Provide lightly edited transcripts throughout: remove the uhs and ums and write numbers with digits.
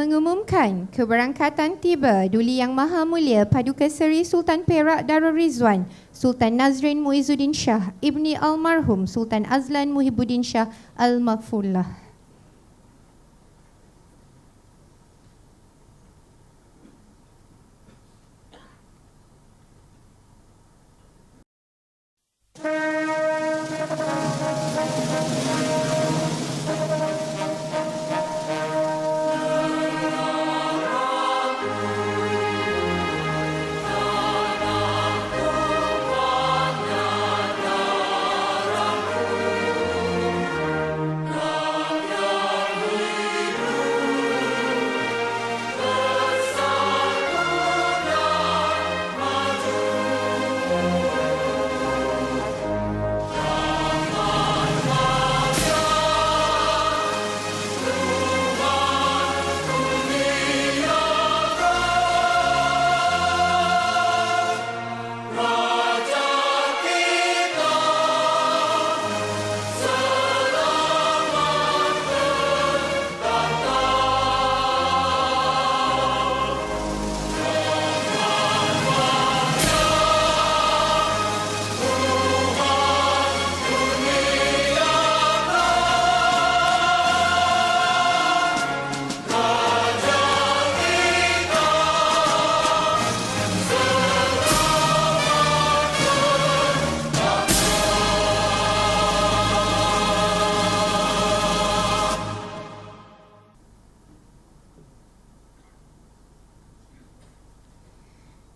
mengumumkan keberangkatan tiba Duli Yang Maha Mulia Paduka Seri Sultan Perak Darul Rizwan Sultan Nazrin Muizzuddin Shah Ibni Almarhum Sultan Azlan Muhibbuddin Shah Al-Maghfurlah.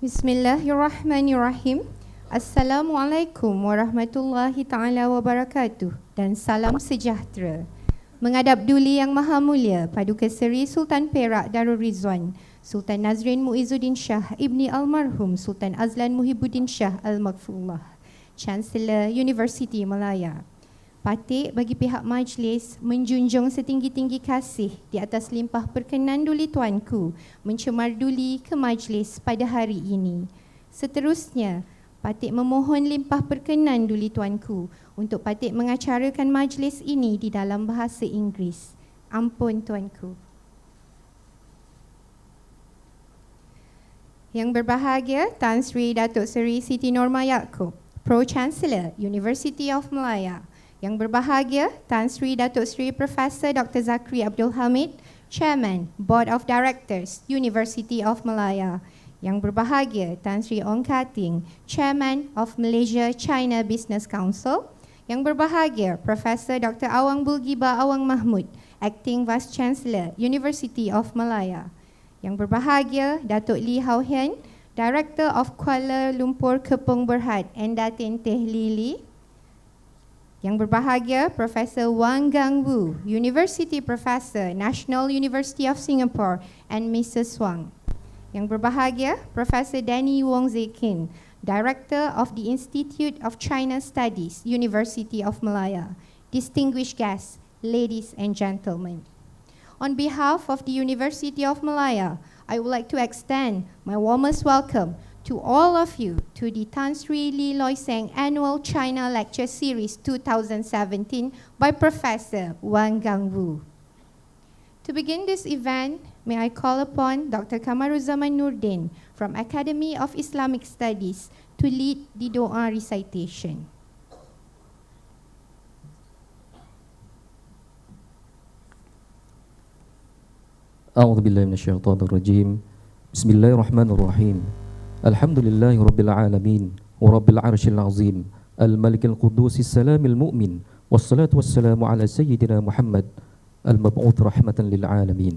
Bismillahirrahmanirrahim. Assalamualaikum warahmatullahi ta'ala wabarakatuh dan salam sejahtera. Menghadap Duli Yang Maha Mulia Paduka Seri Sultan Perak Darul Rizwan Sultan Nazrin Muizzuddin Shah Ibni Almarhum Sultan Azlan Muhibbuddin Shah Al-Maghfurlah, Chancellor Universiti Malaya. Patik bagi pihak majlis menjunjung setinggi-tinggi kasih di atas limpah perkenan Duli Tuanku mencemar duli ke majlis pada hari ini. Seterusnya, Patik memohon limpah perkenan Duli Tuanku untuk Patik mengacarakan majlis ini di dalam bahasa Inggeris. Ampun Tuanku. Yang berbahagia Tan Sri Datuk Seri Siti Norma Yaakob, Pro-Chancellor University of Malaya. Yang berbahagia Tan Sri Datuk Seri Profesor Dr. Zakri Abdul Hamid, Chairman Board of Directors University of Malaya. Yang berbahagia Tan Sri Ong Kating, Chairman of Malaysia China Business Council. Yang berbahagia Profesor Dr. Awang Bulgiba Awang Mahmud, Acting Vice Chancellor University of Malaya. Yang berbahagia Datuk Lee Hau Hian, Director of Kuala Lumpur Kepong Berhad and Datin Teh Lili. Yang berbahagia Profesor Wang Gungwu, University Professor, National University of Singapore and Mrs. Wang. Yang berbahagia Profesor Danny Wong Zekin, Director of the Institute of China Studies, University of Malaya. Distinguished guests, ladies and gentlemen. On behalf of the University of Malaya, I would like to extend my warmest welcome to all of you to the Tan Sri Lee Loy Seng Annual China Lecture Series 2017 by Professor Wang Gungwu. To begin this event, may I call upon Dr. Kamaruzzaman Nurdin from Academy of Islamic Studies to lead the Doa recitation. A'udzu billahi minasyaitonir rajim. Bismillahirrahmanirrahim. Alhamdulillahi rabbil alamin wa rabbil arsyil azim. Al-Malikil Qudusis Salamil Mu'min. Wassalatu wassalamu ala sayyidina Muhammad al-mab'uth rahmatan lil alamin.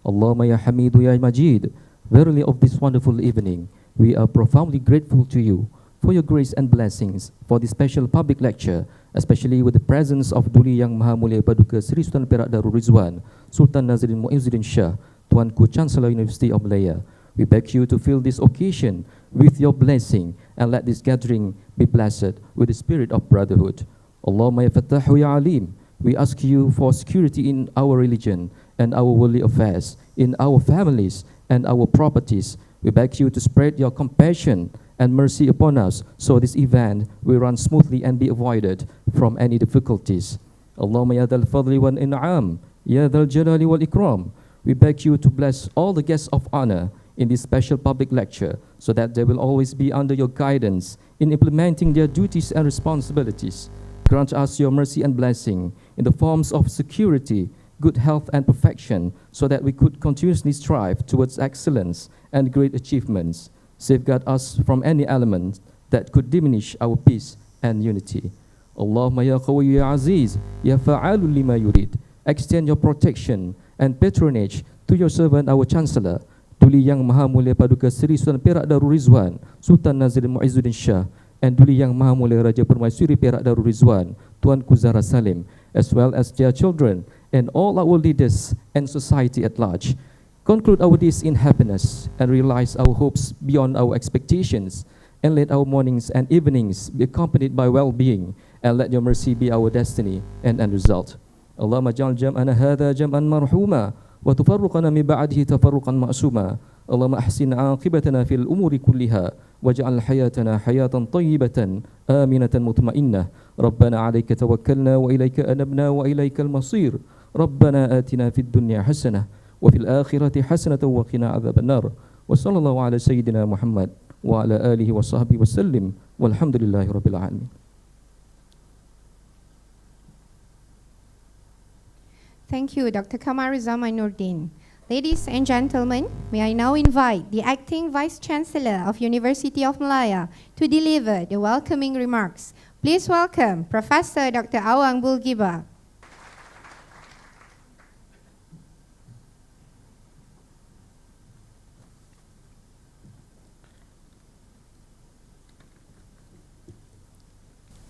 Allahumma ya Hamidu ya Majid. Verily of this wonderful evening, we are profoundly grateful to you for your grace and blessings for this special public lecture, especially with the presence of Duli Yang Maha Mulia Paduka Seri Sultan Perak Darul Rizwan Sultan Nazrin Muizzuddin Shah Tuanku Chancellor University of Malaya. We beg you to fill this occasion with your blessing and let this gathering be blessed with the spirit of brotherhood. Allahumma ya Fattahu ya Alim. We ask you for security in our religion and our worldly affairs, in our families and our properties. We beg you to spread your compassion and mercy upon us so this event will run smoothly and be avoided from any difficulties. Allahumma ya Dhal Fadli wal In'am, ya Dhal Jalali wal Ikram. we beg you to bless all the guests of honor in this special public lecture so that they will always be under your guidance in implementing their duties and responsibilities. Grant us your mercy and blessing in the forms of security, good health and perfection so that we could continuously strive towards excellence and great achievements. Safeguard us from any element that could diminish our peace and unity. Allahumma ya Qawi ya Aziz, ya fa'alu lima yurid. Extend your protection and patronage to your servant, our Chancellor, Duli Yang Maha Mulia Paduka Seri Sultan Perak Darul Rizwan, Sultan Nazir Muizzuddin Shah, and Duli Yang Maha Mulia Raja Permaisuri Perak Darul Rizwan, Tuanku Zahra Salim, as well as their children and all our leaders and society at large. Conclude our days in happiness and realize our hopes beyond our expectations, and let our mornings and evenings be accompanied by well-being, and let your mercy be our destiny and end result. Allahumma ja'al jam'ana hadha jam'an marhuma wa tufarruqana min ba'dihi tafarruqan ma'suma. Allahumma ahsin 'aqibatana fil umuri kulliha waj'al hayatana hayatan tayyibatan aminatan mutma'innah. Rabbana 'alayka tawakkalna wa ilayka anabna wa ilaykal masir. Rabbana atina fid dunya hasanah wa fil akhirati hasanatan wa qina 'adzaban nar. Wa sallallahu ala sayyidina Muhammad wa ala alihi wa sahbihi wa sallim walhamdulillahi rabbil alamin. Thank you, Dr. Kamaruza Mainuddin. Ladies and gentlemen, may I now invite the Acting Vice-Chancellor of University of Malaya to deliver the welcoming remarks. Please welcome Professor Dr. Wang Gungwu.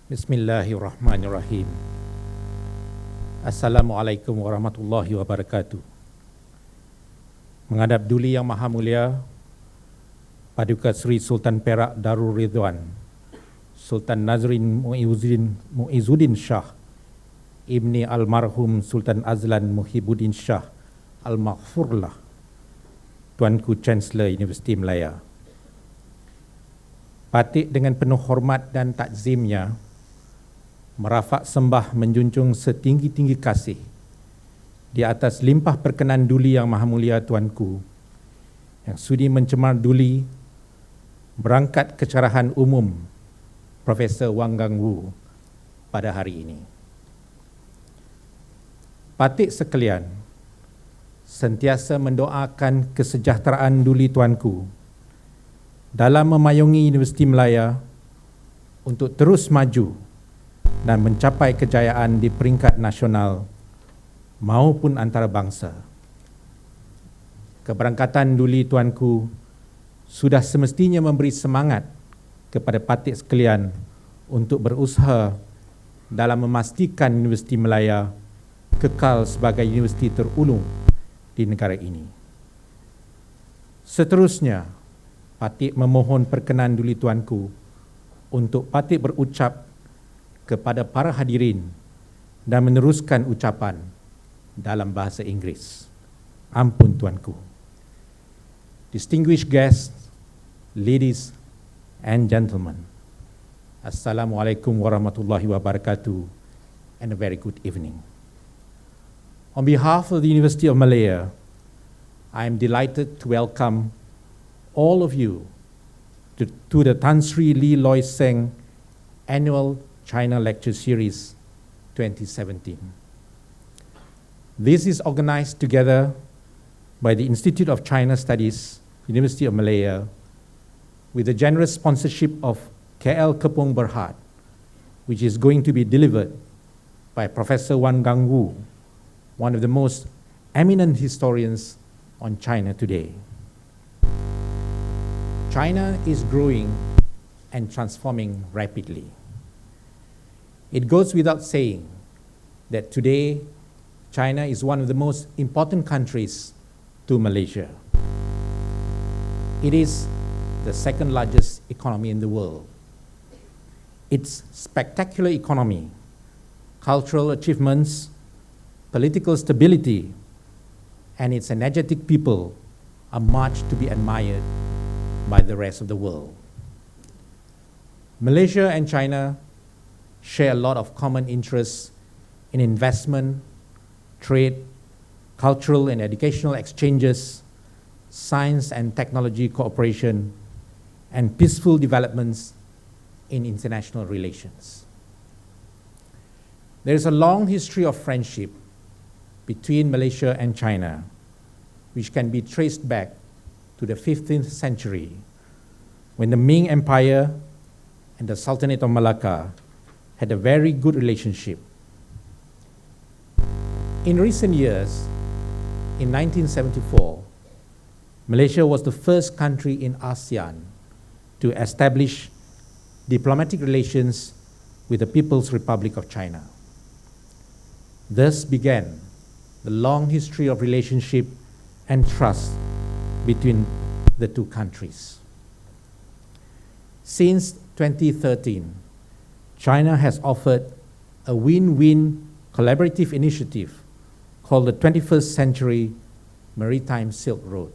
Bismillahirrahmanirrahim. Assalamualaikum warahmatullahi wabarakatuh. Menghadap Duli Yang Maha Mulia Paduka Seri Sultan Perak Darul Ridwan, Sultan Nazrin Muizzuddin Shah, Ibni Almarhum Sultan Azlan Muhibbuddin Shah Al-Maghfurlah, Tuanku Chancellor Universiti Malaya. Patik dengan penuh hormat dan takzimnya, merafak sembah menjunjung setinggi-tinggi kasih di atas limpah perkenan Duli Yang Maha Mulia Tuanku yang sudi mencemar Duli berangkat kecerahan umum Profesor Wang Gungwu pada hari ini. Patik sekalian, sentiasa mendoakan kesejahteraan Duli Tuanku dalam memayungi Universiti Malaya untuk terus maju dan mencapai kejayaan di peringkat nasional maupun antarabangsa. Keberangkatan Duli Tuanku sudah semestinya memberi semangat kepada patik sekalian untuk berusaha dalam memastikan Universiti Malaya kekal sebagai universiti terulung di negara ini. Seterusnya, patik memohon perkenan Duli Tuanku untuk patik berucap kepada para hadirin dan meneruskan ucapan dalam bahasa Inggeris. Ampun Tuanku. Distinguished guests, ladies and gentlemen, Assalamualaikum warahmatullahi wabarakatuh and a very good evening. On behalf of the University of Malaya, I am delighted to welcome all of you to the Tan Sri Lee Loy Seng Annual China Lecture Series 2017. This is organized together by the Institute of China Studies, University of Malaya, with the generous sponsorship of KL Kepong Berhad, which is going to be delivered by Professor Wang Gungwu, one of the most eminent historians on China today. China is growing and transforming rapidly. It goes without saying that today, China is one of the most important countries to Malaysia. It is the second largest economy in the world. Its spectacular economy, cultural achievements, political stability, and its energetic people are much to be admired by the rest of the world. Malaysia and China share a lot of common interests in investment, trade, cultural and educational exchanges, science and technology cooperation, and peaceful developments in international relations. There is a long history of friendship between Malaysia and China, which can be traced back to the 15th century, when the Ming Empire and the Sultanate of Malacca had a very good relationship. In recent years, in 1974, Malaysia was the first country in ASEAN to establish diplomatic relations with the People's Republic of China. Thus began the long history of relationship and trust between the two countries. Since 2013, China has offered a win-win collaborative initiative called the 21st Century Maritime Silk Road.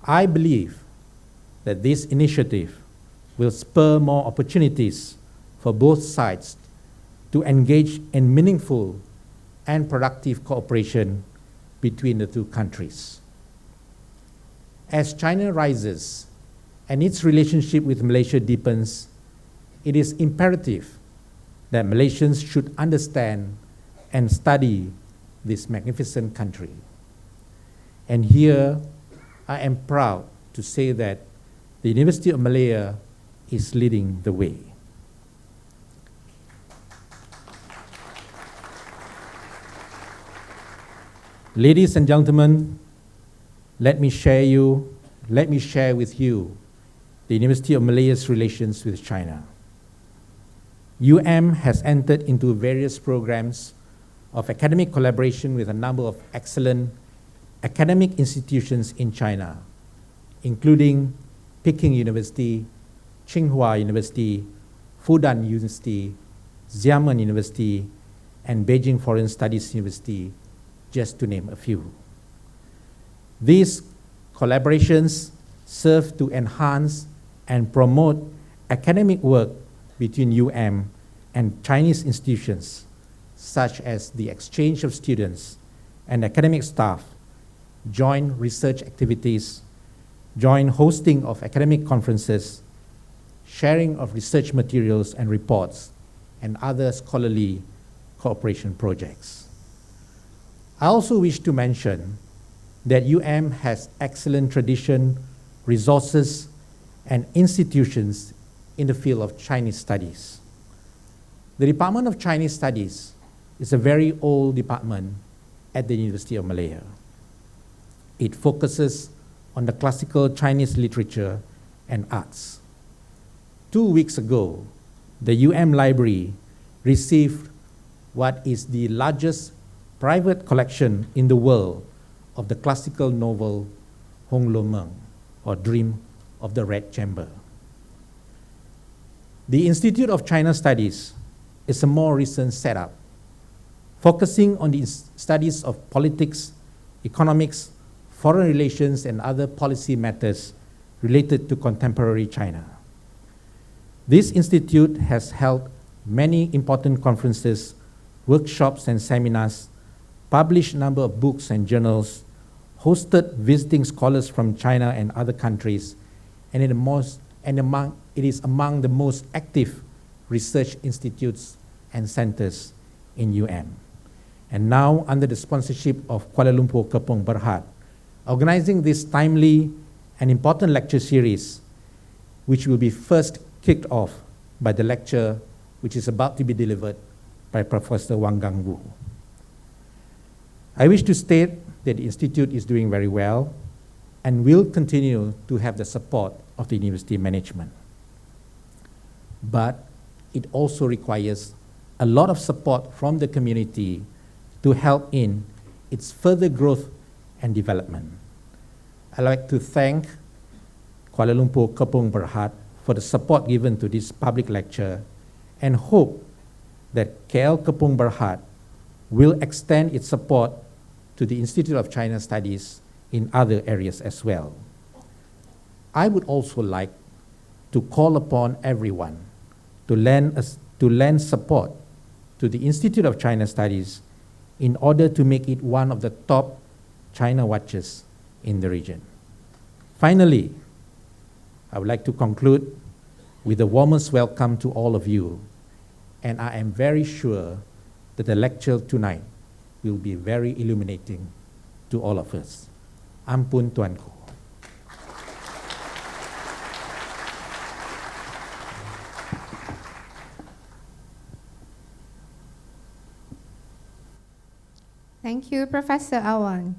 I believe that this initiative will spur more opportunities for both sides to engage in meaningful and productive cooperation between the two countries. As China rises and its relationship with Malaysia deepens, it is imperative that Malaysians should understand and study this magnificent country. And here, I am proud to say that the University of Malaya is leading the way. Ladies and gentlemen, let me share with you the University of Malaya's relations with China. UM has entered into various programs of academic collaboration with a number of excellent academic institutions in China, including Peking University, Tsinghua University, Fudan University, Xiamen University, and Beijing Foreign Studies University, just to name a few. These collaborations serve to enhance and promote academic work between UM and Chinese institutions, such as the exchange of students and academic staff, joint research activities, joint hosting of academic conferences, sharing of research materials and reports, and other scholarly cooperation projects. I also wish to mention that UM has excellent tradition, resources, and institutions in the field of Chinese studies. The Department of Chinese Studies is a very old department at the University of Malaya. It focuses on the classical Chinese literature and arts. 2 weeks ago, the UM Library received what is the largest private collection in the world of the classical novel Hong Lo Meng, or Dream of the Red Chamber. The Institute of China Studies is a more recent setup, focusing on the studies of politics, economics, foreign relations, and other policy matters related to contemporary China. This institute has held many important conferences, workshops, and seminars, published a number of books and journals, hosted visiting scholars from China and other countries, and it is among the most active research institutes and centers in UM. And now, under the sponsorship of Kuala Lumpur Kepong Berhad, organizing this timely and important lecture series, which will be first kicked off by the lecture which is about to be delivered by Professor Wang Gungwu. I wish to state that the Institute is doing very well and will continue to have the support of the university management. But it also requires a lot of support from the community to help in its further growth and development. I'd like to thank Kuala Lumpur Kepong Berhad for the support given to this public lecture and hope that KL Kepong Berhad will extend its support to the Institute of China Studies in other areas as well. I would also like to call upon everyone to lend support to the Institute of China Studies in order to make it one of the top China watches in the region. Finally, I would like to conclude with the warmest welcome to all of you, and I am very sure that the lecture tonight will be very illuminating to all of us. Ampun Tuanku. Thank you, Professor Awang.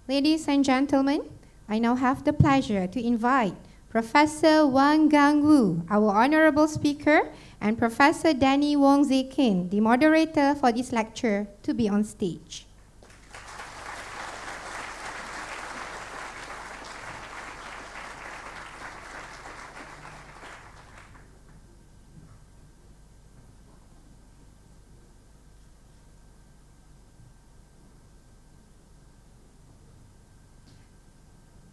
Ladies and gentlemen, I now have the pleasure to invite Professor Wang Gungwu, our honorable speaker, and Professor Danny Wong Zekin, the moderator for this lecture, to be on stage.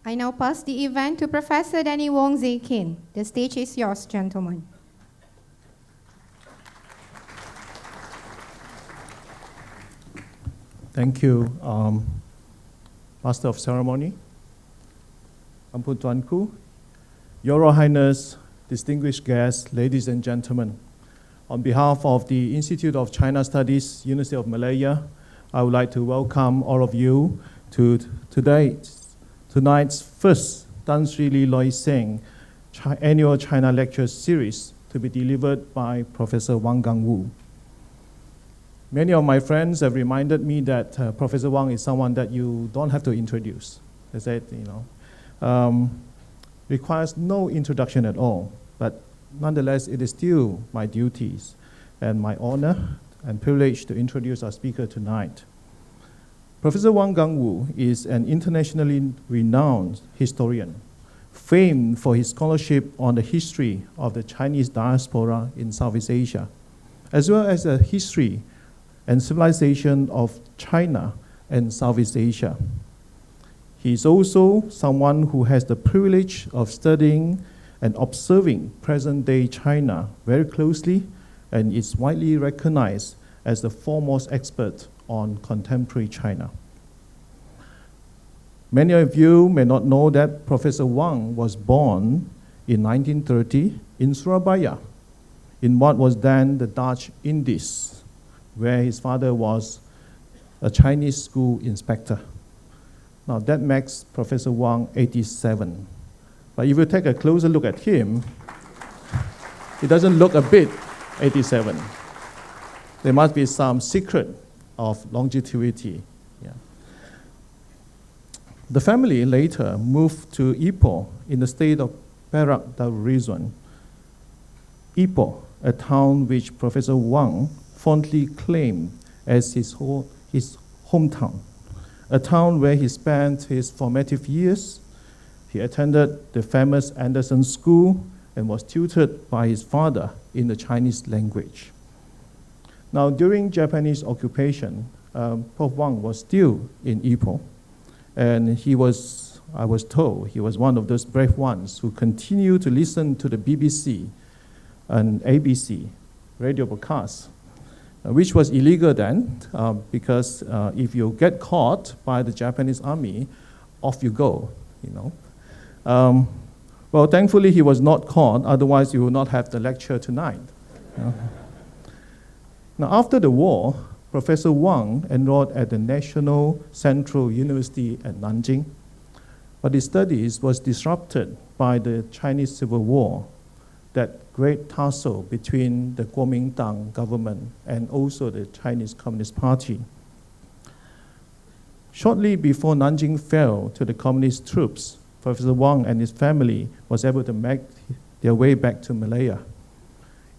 I now pass the event to Professor Danny Wong Zekin. The stage is yours, gentlemen. Thank you, Master of Ceremony, Ampun Tuanku, Your Royal Highness, distinguished guests, ladies and gentlemen. On behalf of the Institute of China Studies, University of Malaya, I would like to welcome all of you to tonight's first Tan Sri Lee Loi Seng annual China Lecture Series to be delivered by Professor Wang Gungwu. Many of my friends have reminded me that Professor Wang is someone that you don't have to introduce. They said, requires no introduction at all, but nonetheless, it is still my duties and my honor and privilege to introduce our speaker tonight. Professor Wang Gungwu is an internationally renowned historian, famed for his scholarship on the history of the Chinese diaspora in Southeast Asia, as well as the history and civilization of China and Southeast Asia. He is also someone who has the privilege of studying and observing present-day China very closely and is widely recognized as the foremost expert on contemporary China. Many of you may not know that Professor Wang was born in 1930 in Surabaya, in what was then the Dutch Indies, where his father was a Chinese school inspector. Now that makes Professor Wang 87. But if you take a closer look at him, he doesn't look a bit 87. There must be some secret of longevity. Yeah. The family later moved to Ipoh in the state of Perak Darul Ipoh, a town which Professor Wang fondly claimed as his hometown, a town where he spent his formative years. He attended the famous Anderson School and was tutored by his father in the Chinese language. Now, during Japanese occupation, Prof. Wang was still in Ipoh, and I was told, he was one of those brave ones who continued to listen to the BBC and ABC radio broadcasts, which was illegal then, because if you get caught by the Japanese army, off you go, Well, thankfully he was not caught, otherwise you would not have the lecture tonight. Now, after the war, Professor Wang enrolled at the National Central University at Nanjing, but his studies was disrupted by the Chinese Civil War, that great tussle between the Kuomintang government and also the Chinese Communist Party. Shortly before Nanjing fell to the communist troops, Professor Wang and his family was able to make their way back to Malaya.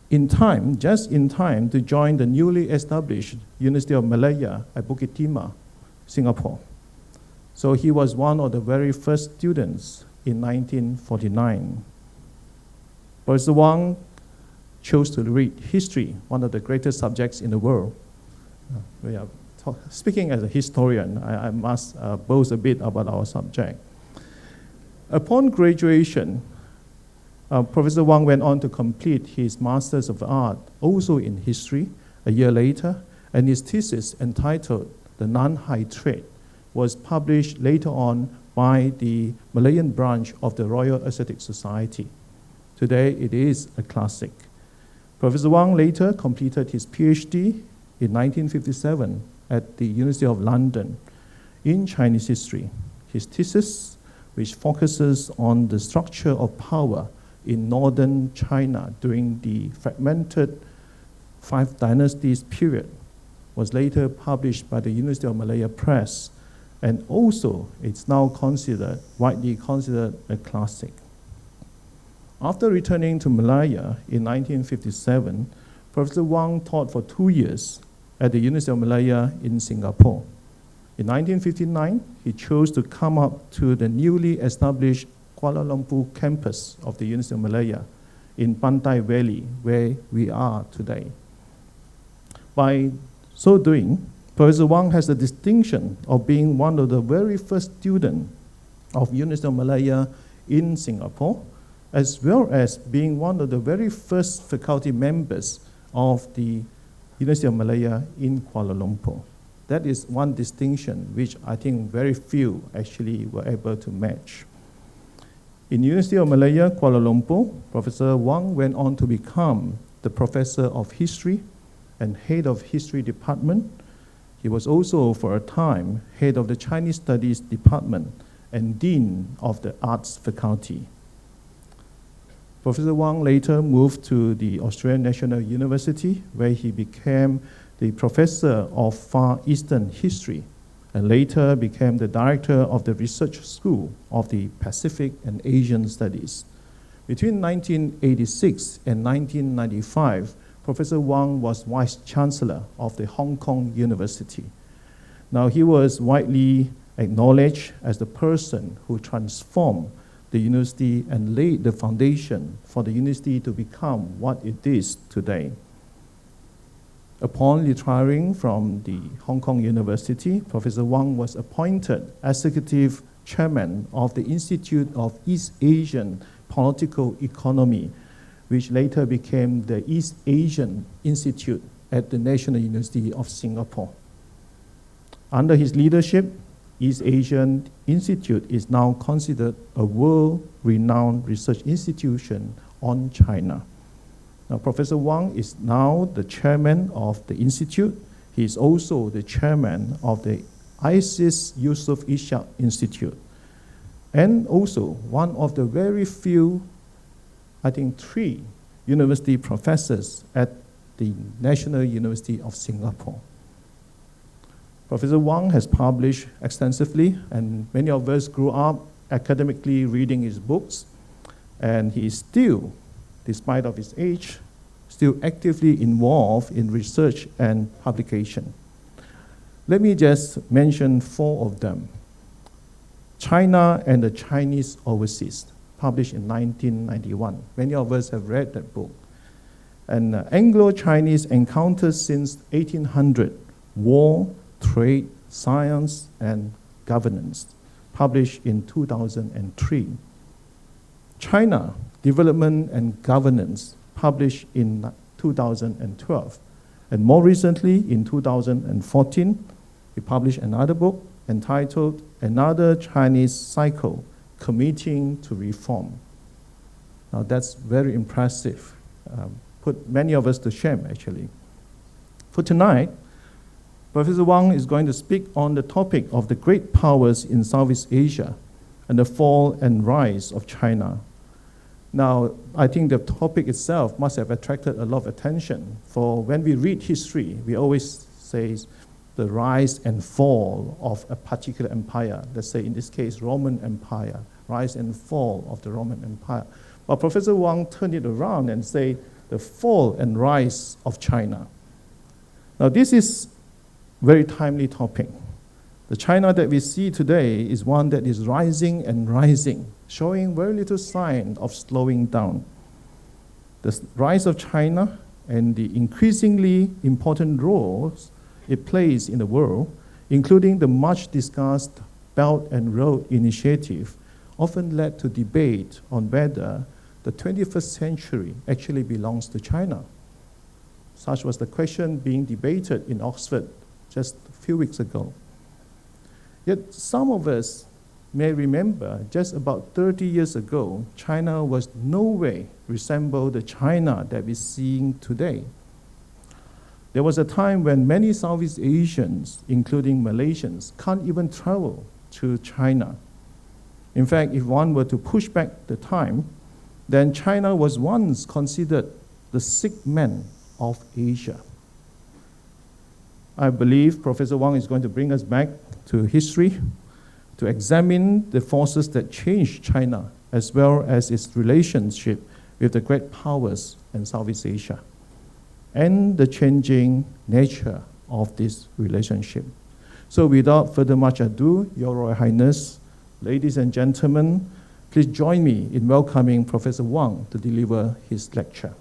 Just in time to join the newly established University of Malaya at Bukit Timah, Singapore. So he was one of the very first students in 1949. Professor Wang chose to read history, one of the greatest subjects in the world. Speaking as a historian, I must boast a bit about our subject. Upon graduation, Professor Wang went on to complete his Masters of Art, also in history, a year later, and his thesis entitled the non-high trade, was published later on by the Malayan branch of the Royal Asiatic Society. Today, it is a classic. Professor Wang later completed his PhD in 1957 at the University of London in Chinese history. His thesis, which focuses on the structure of power in northern China during the fragmented Five Dynasties period, was later published by the University of Malaya Press, and also it's now widely considered a classic. After returning to Malaya in 1957, Professor Wang taught for 2 years at the University of Malaya in Singapore. In 1959, he chose to come up to the newly established Kuala Lumpur campus of the University of Malaya in Pantai Valley, where we are today. By so doing, Professor Wang has the distinction of being one of the very first students of University of Malaya in Singapore, as well as being one of the very first faculty members of the University of Malaya in Kuala Lumpur. That is one distinction which I think very few actually were able to match. In University of Malaya, Kuala Lumpur, Professor Wang went on to become the professor of history and head of history department. He was also, for a time, head of the Chinese Studies Department and dean of the Arts Faculty. Professor Wang later moved to the Australian National University, where he became the professor of Far Eastern History, and later became the director of the Research School of the Pacific and Asian Studies. Between 1986 and 1995, Professor Wang was Vice Chancellor of the Hong Kong University. Now, he was widely acknowledged as the person who transformed the university and laid the foundation for the university to become what it is today. Upon retiring from the Hong Kong University, Professor Wang was appointed Executive Chairman of the Institute of East Asian Political Economy, which later became the East Asian Institute at the National University of Singapore. Under his leadership, East Asian Institute is now considered a world-renowned research institution on China. Now, Professor Wang is now the chairman of the institute. He is also the chairman of the ISIS Yusuf Ishak Institute, and also one of the very few, I think 3 university professors at the National University of Singapore. Professor Wang has published extensively, and many of us grew up academically reading his books, and he is still, despite of his age, still actively involved in research and publication. Let me just mention 4 of them. China and the Chinese Overseas, published in 1991. Many of us have read that book. And Anglo-Chinese Encounters since 1800, War, Trade, Science, and Governance, published in 2003. China, Development and Governance, published in 2012. And more recently, in 2014, he published another book entitled Another Chinese Cycle, Committing to Reform. Now that's very impressive. Put many of us to shame, actually. For tonight, Professor Wang is going to speak on the topic of the great powers in Southeast Asia and the fall and rise of China. Now, I think the topic itself must have attracted a lot of attention. For when we read history, we always say the rise and fall of a particular empire. Let's say, in this case, Roman Empire, rise and fall of the Roman Empire. But Professor Wang turned it around and said the fall and rise of China. Now, this is very timely topic. The China that we see today is one that is rising and rising, showing very little sign of slowing down. The rise of China and the increasingly important roles it plays in the world, including the much discussed Belt and Road Initiative, often led to debate on whether the 21st century actually belongs to China. Such was the question being debated in Oxford just a few weeks ago. Yet some of us may remember just about 30 years ago, China was no way resemble the China that we're seeing today. There was a time when many Southeast Asians, including Malaysians, can't even travel to China. In fact, if one were to push back the time, then China was once considered the sick man of Asia. I believe Professor Wang is going to bring us back to history to examine the forces that changed China as well as its relationship with the great powers in Southeast Asia and the changing nature of this relationship. So without further much ado, Your Royal Highness, ladies and gentlemen, please join me in welcoming Professor Wang to deliver his lecture.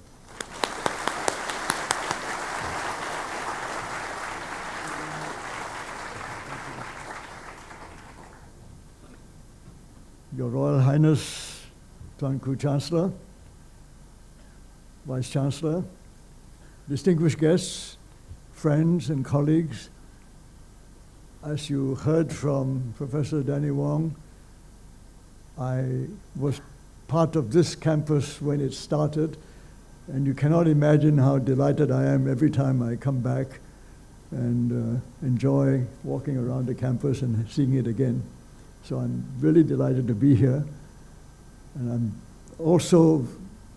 Your Royal Highness, Tuan Ku Chancellor, Vice Chancellor, distinguished guests, friends and colleagues, as you heard from Professor Danny Wong, I was part of this campus when it started, and you cannot imagine how delighted I am every time I come back and enjoy walking around the campus and seeing it again. So I'm really delighted to be here. And I'm also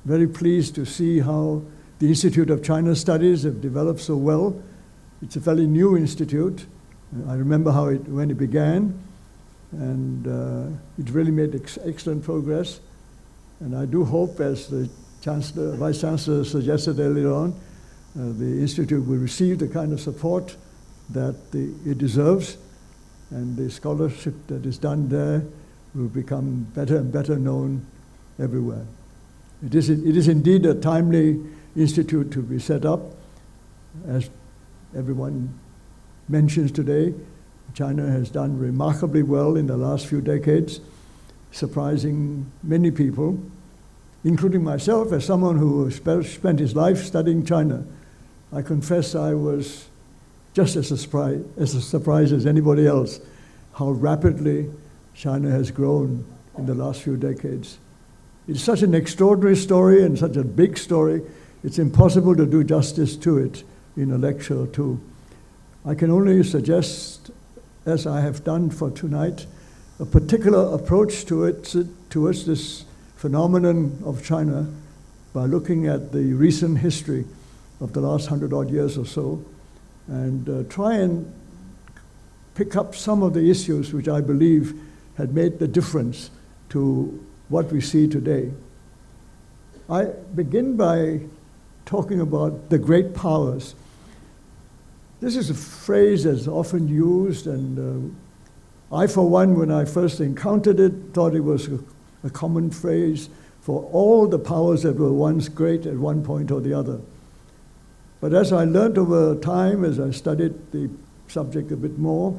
very pleased to see how the Institute of China Studies have developed so well. It's a fairly new institute. I remember when it began, and it really made excellent progress. And I do hope, as the Vice Chancellor suggested earlier on, the Institute will receive the kind of support that it deserves, and the scholarship that is done there will become better and better known everywhere. It is indeed a timely institute to be set up. As everyone mentions today, China has done remarkably well in the last few decades, surprising many people, including myself, as someone who spent his life studying China. I confess I was just as surprised as anybody else how rapidly China has grown in the last few decades. It's such an extraordinary story and such a big story, it's impossible to do justice to it in a lecture or two. I can only suggest, as I have done for tonight, a particular approach towards this phenomenon of China by looking at the recent history of the last 100-odd years or so, and try and pick up some of the issues which I believe had made the difference to what we see today. I begin by talking about the great powers. This is a phrase that's often used, and I, for one, when I first encountered it, thought it was a common phrase for all the powers that were once great at one point or the other. But as I learned over time, as I studied the subject a bit more,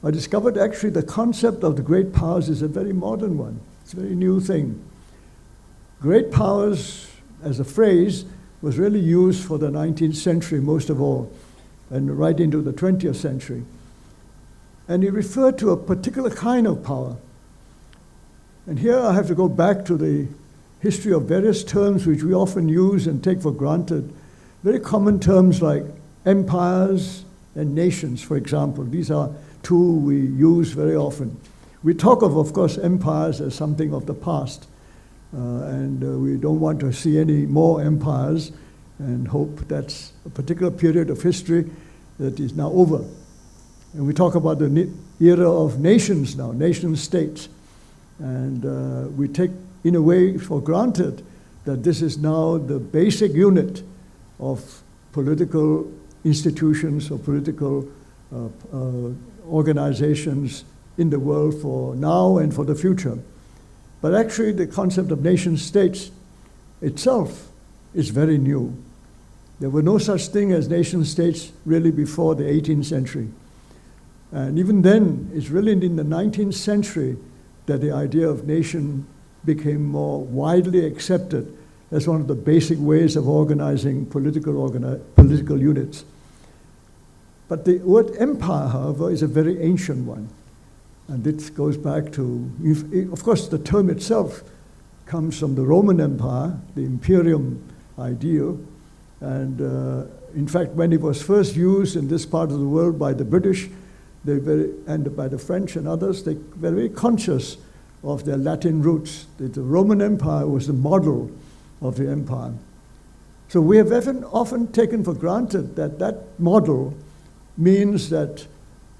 I discovered actually the concept of the great powers is a very modern one. It's a very new thing. Great powers, as a phrase, was really used for the 19th century most of all, and right into the 20th century. And it referred to a particular kind of power. And here I have to go back to the history of various terms which we often use and take for granted. Very common terms like empires and nations, for example. These are two we use very often. We talk of course, empires as something of the past, and we don't want to see any more empires and hope that's a particular period of history that is now over. And we talk about the era of nations now, nation states. And we take, in a way, for granted that this is now the basic unit of political institutions or political organizations in the world for now and for the future. But actually, the concept of nation states itself is very new. There were no such thing as nation states really before the 18th century. And even then, it's really in the 19th century that the idea of nation became more widely accepted as one of the basic ways of organizing political units. But the word empire, however, is a very ancient one. And this goes back to, of course, the term itself comes from the Roman Empire, the imperium ideal. And in fact, when it was first used in this part of the world by the British, and by the French and others, they were very conscious of their Latin roots. The Roman Empire was the model of the empire. So we have often taken for granted that that model means that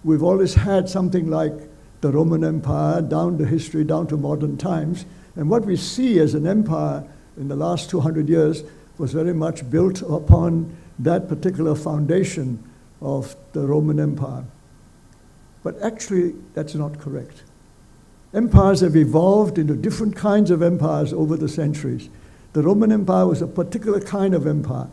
we've always had something like the Roman Empire, down the history, down to modern times. And what we see as an empire in the last 200 years was very much built upon that particular foundation of the Roman Empire. But actually, that's not correct. Empires have evolved into different kinds of empires over the centuries. The Roman Empire was a particular kind of empire.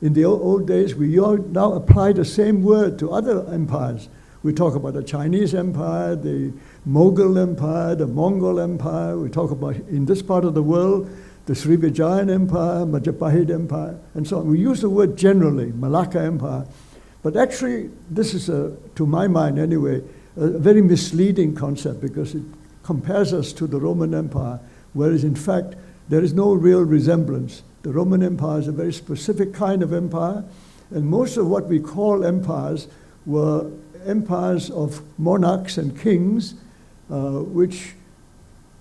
In the old days, we now apply the same word to other empires. We talk about the Chinese Empire, the Mughal Empire, the Mongol Empire. We talk about, in this part of the world, the Srivijayan Empire, Majapahit Empire, and so on. We use the word generally, Malacca Empire. But actually, this is, to my mind anyway, a very misleading concept because it compares us to the Roman Empire, whereas in fact, there is no real resemblance. The Roman Empire is a very specific kind of empire, and most of what we call empires were empires of monarchs and kings, which,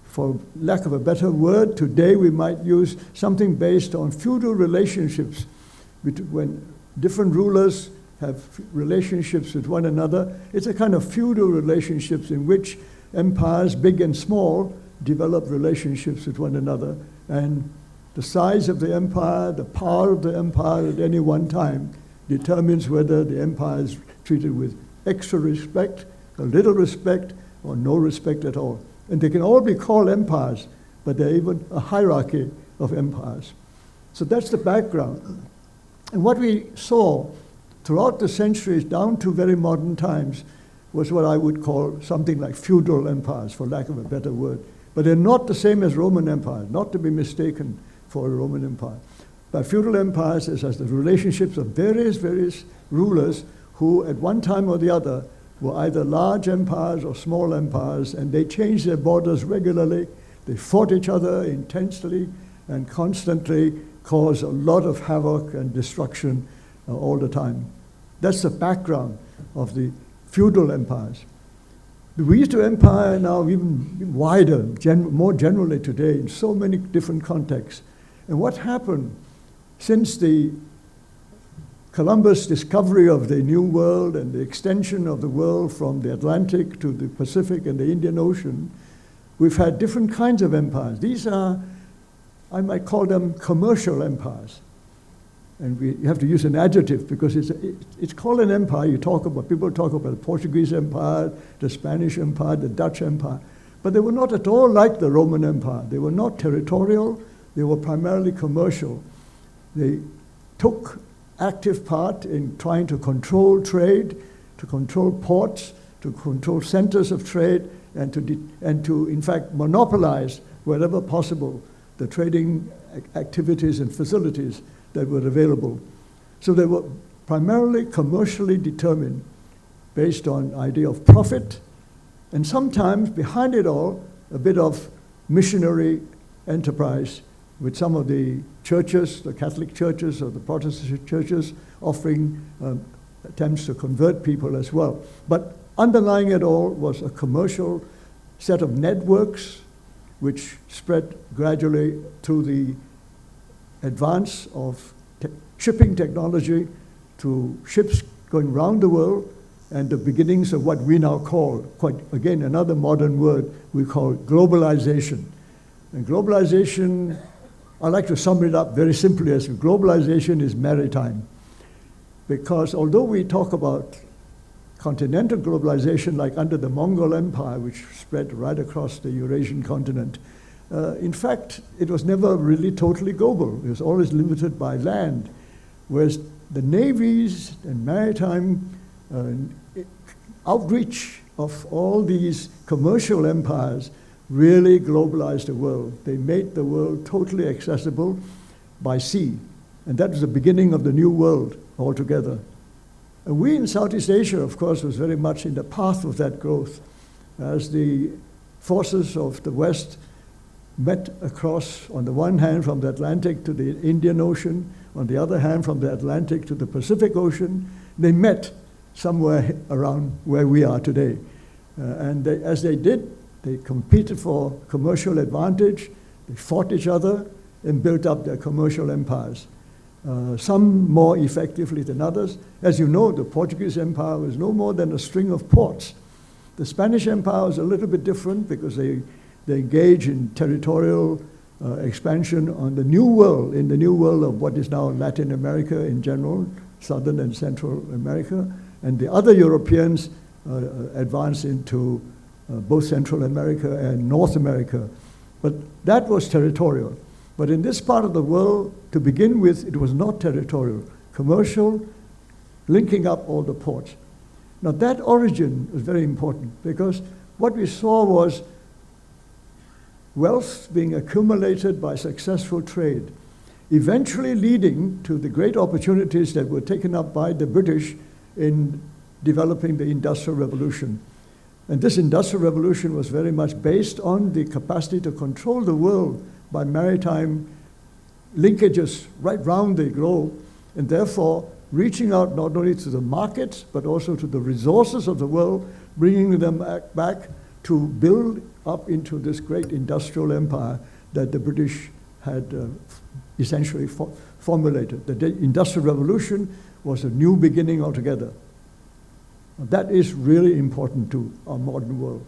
for lack of a better word, today we might use something based on feudal relationships, when different rulers have relationships with one another. It's a kind of feudal relationships in which empires, big and small, develop relationships with one another. And the size of the empire, the power of the empire at any one time determines whether the empire is treated with extra respect, a little respect, or no respect at all. And they can all be called empires, but they're even a hierarchy of empires. So that's the background. And what we saw throughout the centuries down to very modern times was what I would call something like feudal empires, for lack of a better word. But they're not the same as Roman empires, not to be mistaken for a Roman empire. But feudal empires is as the relationships of various rulers who at one time or the other were either large empires or small empires, and they changed their borders regularly. They fought each other intensely and constantly caused a lot of havoc and destruction all the time. That's the background of the feudal empires. We used to empire now even wider, more generally today, in so many different contexts. And what happened since the Columbus discovery of the New World and the extension of the world from the Atlantic to the Pacific and the Indian Ocean, we've had different kinds of empires. These are, I might call them commercial empires. And you have to use an adjective because it's called an empire. People talk about the Portuguese Empire, the Spanish Empire, the Dutch Empire. But they were not at all like the Roman Empire. They were not territorial. They were primarily commercial. They took active part in trying to control trade, to control ports, to control centers of trade, and to in fact monopolize wherever possible the trading activities and facilities that were available. So they were primarily commercially determined based on idea of profit, and sometimes behind it all, a bit of missionary enterprise with some of the churches, the Catholic churches or the Protestant churches, offering attempts to convert people as well. But underlying it all was a commercial set of networks which spread gradually through the advance of shipping technology to ships going around the world, and the beginnings of what we now call, quite again another modern word, we call globalization. And globalization, I like to sum it up very simply as globalization is maritime. Because although we talk about continental globalization like under the Mongol Empire, which spread right across the Eurasian continent, in fact, it was never really totally global. It was always limited by land, whereas the navies and maritime outreach of all these commercial empires really globalized the world. They made the world totally accessible by sea, and that was the beginning of the New World altogether. And we in Southeast Asia, of course, was very much in the path of that growth as the forces of the West met across, on the one hand, from the Atlantic to the Indian Ocean, on the other hand, from the Atlantic to the Pacific Ocean. They met somewhere around where we are today. And as they did, they competed for commercial advantage, they fought each other, and built up their commercial empires. Some more effectively than others. As you know, the Portuguese Empire was no more than a string of ports. The Spanish Empire was a little bit different because they engage in territorial expansion on the New World, in the New World of what is now Latin America in general, Southern and Central America, and the other Europeans advanced into both Central America and North America. But that was territorial. But in this part of the world, to begin with, it was not territorial. Commercial, linking up all the ports. Now that origin was very important because what we saw was wealth being accumulated by successful trade, eventually leading to the great opportunities that were taken up by the British in developing the Industrial Revolution. And this Industrial Revolution was very much based on the capacity to control the world by maritime linkages right round the globe, and therefore reaching out not only to the markets, but also to the resources of the world, bringing them back to build up into this great industrial empire that the British had essentially formulated. The Industrial Revolution was a new beginning altogether. That is really important to our modern world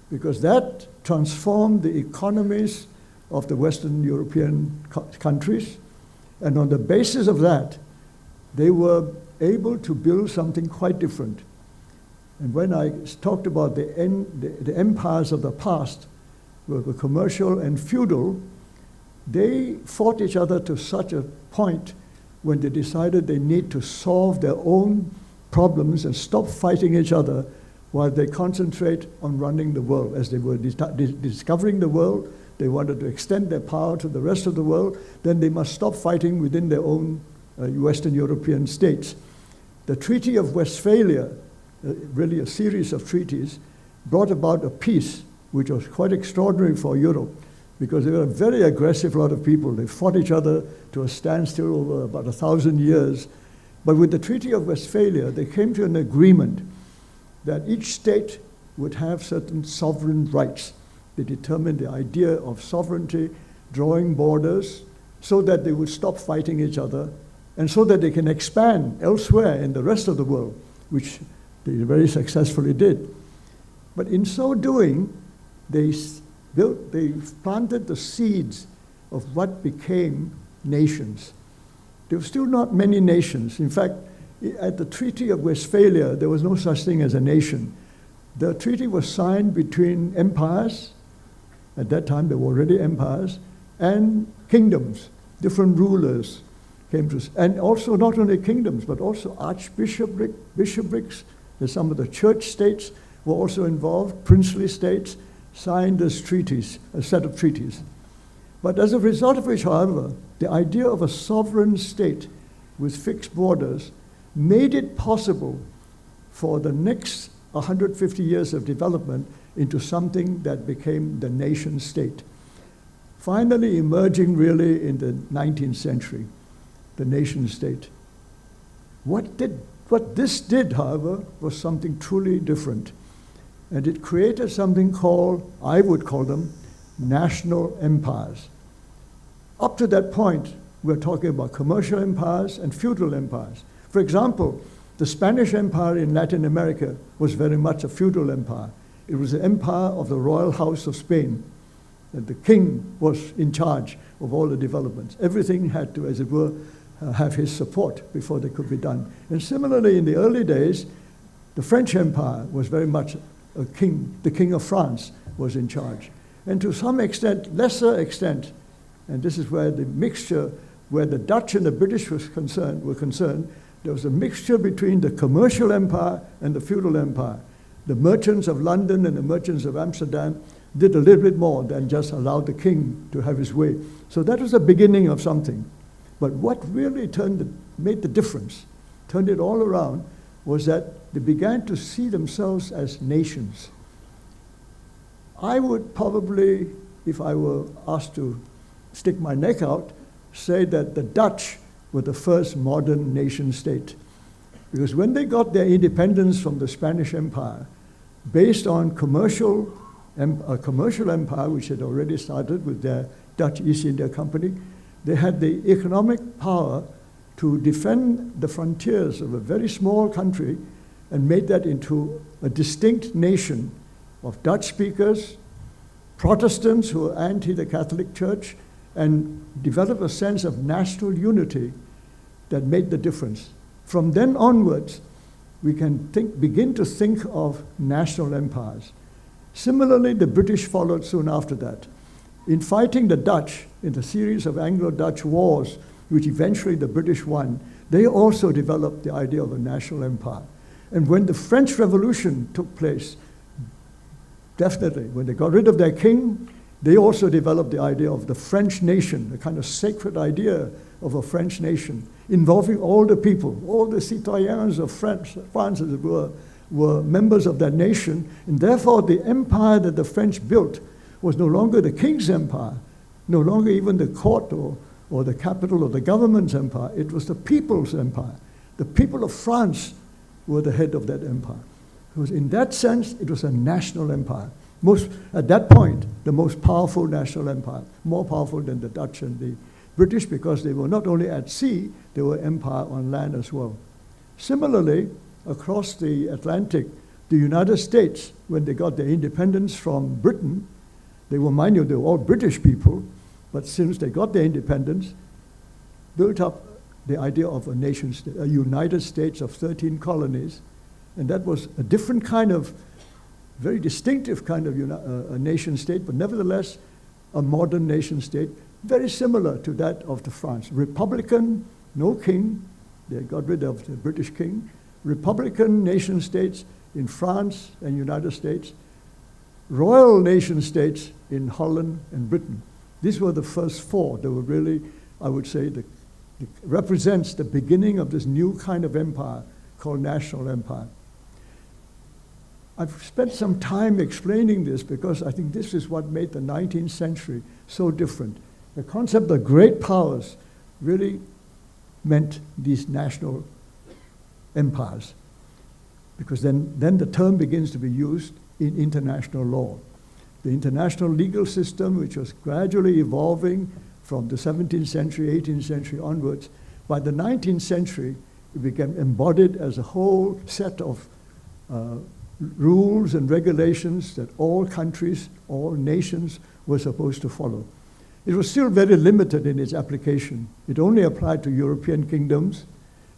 because that transformed the economies of the Western European countries, and on the basis of that, they were able to build something quite different. And when I talked about the empires of the past, were commercial and feudal, they fought each other to such a point when they decided they need to solve their own problems and stop fighting each other while they concentrate on running the world. As they were discovering the world, they wanted to extend their power to the rest of the world, then they must stop fighting within their own Western European states. The Treaty of Westphalia, really a series of treaties, brought about a peace which was quite extraordinary for Europe because they were a very aggressive lot of people. They fought each other to a standstill over about 1,000 years. But with the Treaty of Westphalia, they came to an agreement that each state would have certain sovereign rights. They determined the idea of sovereignty, drawing borders, so that they would stop fighting each other, and so that they can expand elsewhere in the rest of the world, which they very successfully did. But in so doing, they planted the seeds of what became nations. There were still not many nations. In fact, at the Treaty of Westphalia, there was no such thing as a nation. The treaty was signed between empires. At that time, there were already empires, and kingdoms. Different rulers came to, and also not only kingdoms, but also bishoprics. Some of the church states were also involved. Princely states signed this treaties, a set of treaties. But as a result of which, however, the idea of a sovereign state with fixed borders made it possible for the next 150 years of development into something that became the nation state. Finally emerging really in the 19th century, the nation state. What this did, however, was something truly different. And it created something called, I would call them, national empires. Up to that point, we're talking about commercial empires and feudal empires. For example, the Spanish Empire in Latin America was very much a feudal empire. It was the empire of the royal house of Spain. And the king was in charge of all the developments. Everything had to, as it were, have his support before they could be done. And similarly, in the early days, the French Empire was very much a king. The King of France was in charge. And to some extent, lesser extent, and this is where the mixture, where the Dutch and the British were concerned, there was a mixture between the commercial empire and the feudal empire. The merchants of London and the merchants of Amsterdam did a little bit more than just allow the king to have his way. So that was the beginning of something. But what really made the difference, turned it all around, was that they began to see themselves as nations. I would probably, if I were asked to stick my neck out, say that the Dutch were the first modern nation state. Because when they got their independence from the Spanish Empire, based on a commercial empire, which had already started with their Dutch East India Company, they had the economic power to defend the frontiers of a very small country and made that into a distinct nation of Dutch speakers, Protestants who were anti the Catholic Church, and developed a sense of national unity that made the difference. From then onwards, we can begin to think of national empires. Similarly, the British followed soon after that. In fighting the Dutch in the series of Anglo-Dutch wars, which eventually the British won, they also developed the idea of a national empire. And when the French Revolution took place, definitely, when they got rid of their king, they also developed the idea of the French nation, a kind of sacred idea of a French nation, involving all the people, all the citoyens of France, as it were members of that nation. And therefore, the empire that the French built was no longer the king's empire, no longer even the court or the capital or the government's empire. It was the people's empire. The people of France were the head of that empire. Because in that sense, it was a national empire. At that point, the most powerful national empire, more powerful than the Dutch and the British, because they were not only at sea, they were empire on land as well. Similarly, across the Atlantic, the United States, when they got their independence from Britain, they were, mind you, they were all British people, but since they got their independence, built up the idea of a nation state, a United States of 13 colonies, and that was a different kind of, very distinctive kind of a nation state, but nevertheless a modern nation state, very similar to that of the France. Republican, no king, they got rid of the British king. Republican nation states in France and United States, royal nation states in Holland and Britain. These were the first four. They were really, I would say, represents the beginning of this new kind of empire called national empire. I've spent some time explaining this because I think this is what made the 19th century so different. The concept of great powers really meant these national empires, because then the term begins to be used in international law. The international legal system, which was gradually evolving from the 17th century, 18th century onwards, by the 19th century, it became embodied as a whole set of rules and regulations that all countries, all nations were supposed to follow. It was still very limited in its application. It only applied to European kingdoms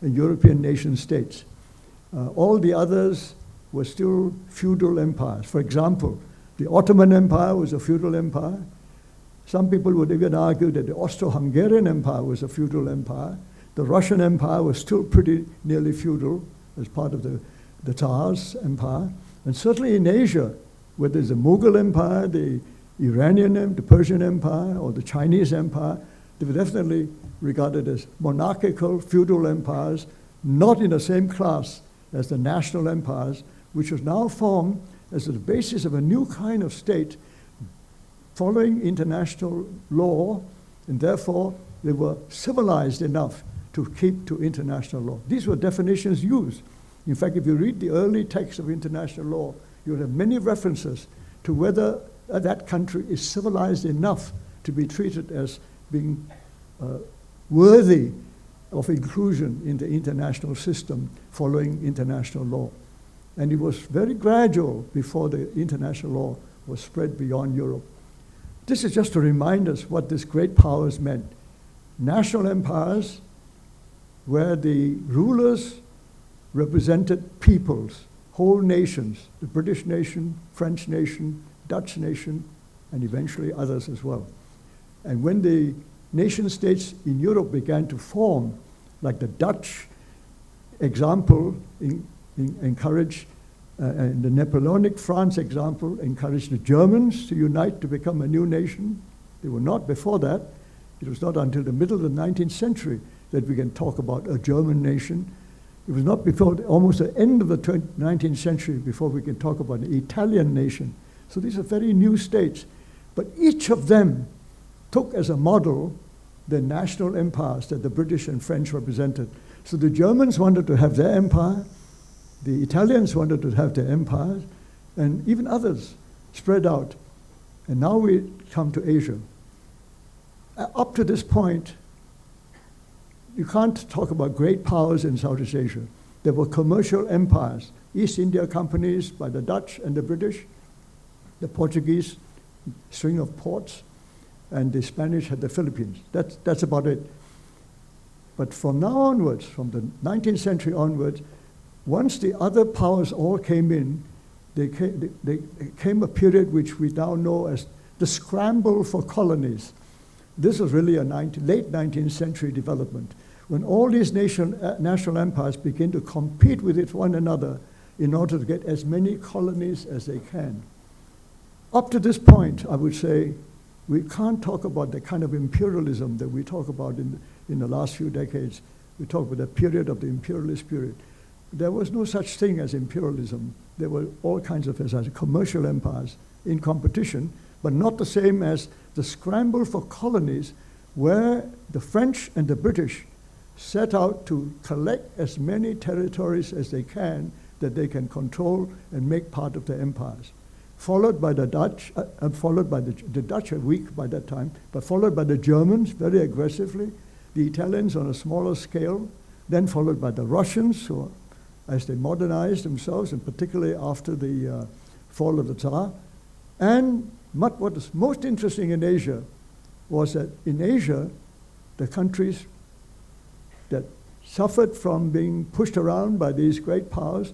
and European nation states. All the others were still feudal empires. For example, the Ottoman Empire was a feudal empire. Some people would even argue that the Austro-Hungarian Empire was a feudal empire. The Russian Empire was still pretty nearly feudal as part of the Tsar's empire. And certainly in Asia, whether it's the Mughal Empire, the Iranian, the Persian Empire, or the Chinese Empire, they were definitely regarded as monarchical feudal empires, not in the same class as the national empires, which was now formed as the basis of a new kind of state following international law, and therefore they were civilized enough to keep to international law. These were definitions used. In fact, if you read the early texts of international law, you'll have many references to whether that country is civilized enough to be treated as being worthy of inclusion in the international system following international law. And it was very gradual before the international law was spread beyond Europe. This is just to remind us what these great powers meant. National empires, where the rulers represented peoples, whole nations, the British nation, French nation, Dutch nation, and eventually others as well. And when the nation states in Europe began to form, like the Dutch example encouraged, and the Napoleonic France example encouraged the Germans to unite to become a new nation. They were not before that. It was not until the middle of the 19th century that we can talk about a German nation. It was not before almost the end of the 19th century before we can talk about the Italian nation. So these are very new states. But each of them took as a model the national empires that the British and French represented. So the Germans wanted to have their empire, the Italians wanted to have their empires, and even others spread out. And now we come to Asia. Up to this point, you can't talk about great powers in Southeast Asia. There were commercial empires, East India companies by the Dutch and the British, the Portuguese, string of ports, and the Spanish had the Philippines. That's about it. But from now onwards, from the 19th century onwards, once the other powers all came in, there came a period which we now know as the scramble for colonies. This was really a late 19th century development, when all these national empires begin to compete with one another in order to get as many colonies as they can. Up to this point, I would say, we can't talk about the kind of imperialism that we talk about in the last few decades. We talk about the period of the imperialist period. There was no such thing as imperialism. There were all kinds of commercial empires in competition, but not the same as the scramble for colonies, where the French and the British set out to collect as many territories as they can that they can control and make part of their empires. Followed by the Dutch, followed by the Dutch are weak by that time, but followed by the Germans very aggressively, the Italians on a smaller scale, then followed by the Russians, who, as they modernized themselves, and particularly after the fall of the Tsar. And what is most interesting in Asia was that in Asia, the countries that suffered from being pushed around by these great powers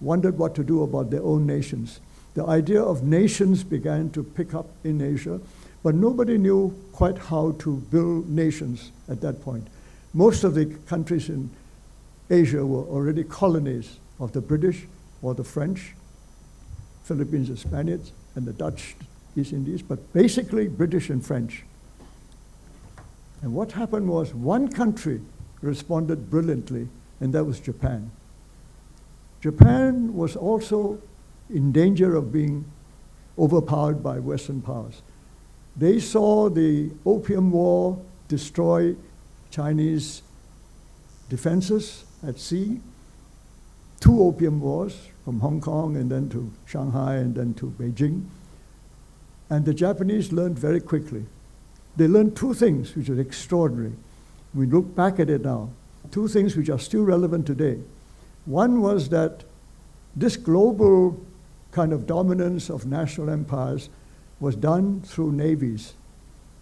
wondered what to do about their own nations. The idea of nations began to pick up in Asia, but nobody knew quite how to build nations at that point. Most of the countries in Asia were already colonies of the British or the French, Philippines, the Spaniards, and the Dutch, East Indies, but basically British and French. And what happened was one country responded brilliantly, and that was Japan. Japan was also in danger of being overpowered by Western powers. They saw the Opium War destroy Chinese defenses at sea, 2 Opium Wars from Hong Kong and then to Shanghai and then to Beijing. And the Japanese learned very quickly. They learned 2 things which are extraordinary. We look back at it now, 2 things which are still relevant today. One was that this global kind of dominance of national empires was done through navies,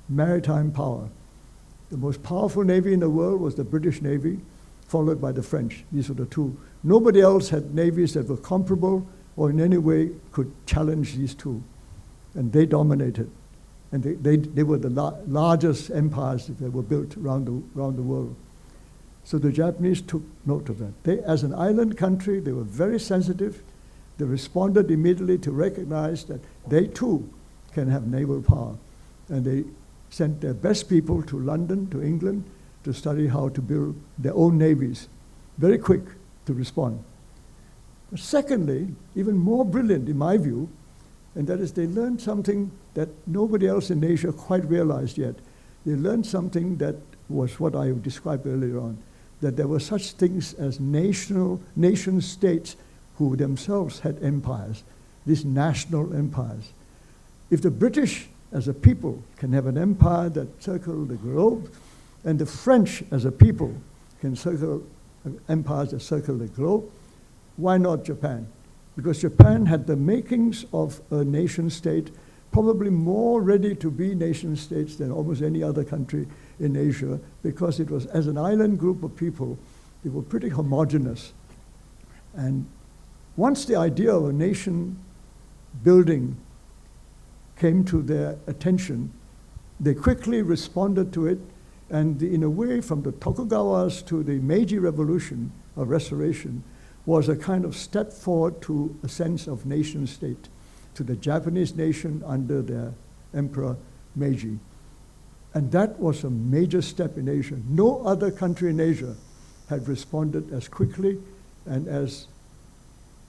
maritime power. The most powerful navy in the world was the British Navy, followed by the French. These were the 2. Nobody else had navies that were comparable or in any way could challenge these 2. And they dominated. And they were the largest empires that were built around the world. So the Japanese took note of that. They, as an island country, they were very sensitive. They responded immediately to recognize that they too can have naval power. And they sent their best people to London, to England, to study how to build their own navies. Very quick to respond. But secondly, even more brilliant in my view, and that is they learned something that nobody else in Asia quite realized yet. They learned something that was what I described earlier on, that there were such things as nation states who themselves had empires, these national empires. If the British as a people can have an empire that circles the globe, and the French as a people can circle empires that circle the globe, why not Japan? Because Japan had the makings of a nation state, probably more ready to be nation states than almost any other country in Asia, because it was, as an island group of people, they were pretty homogeneous. And once the idea of a nation building came to their attention, they quickly responded to it, and in a way, from the Tokugawas to the Meiji Revolution, or Restoration, was a kind of step forward to a sense of nation state, to the Japanese nation under their Emperor Meiji. And that was a major step in Asia. No other country in Asia had responded as quickly and as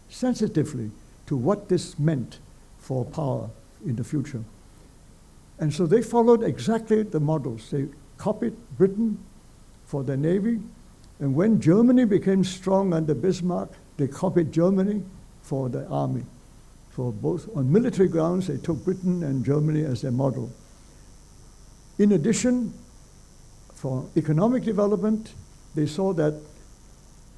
sensitively to what this meant for power in the future. And so they followed exactly the models. They copied Britain for their navy, and when Germany became strong under Bismarck, they copied Germany for the army. For both on military grounds, they took Britain and Germany as their model. In addition, for economic development, they saw that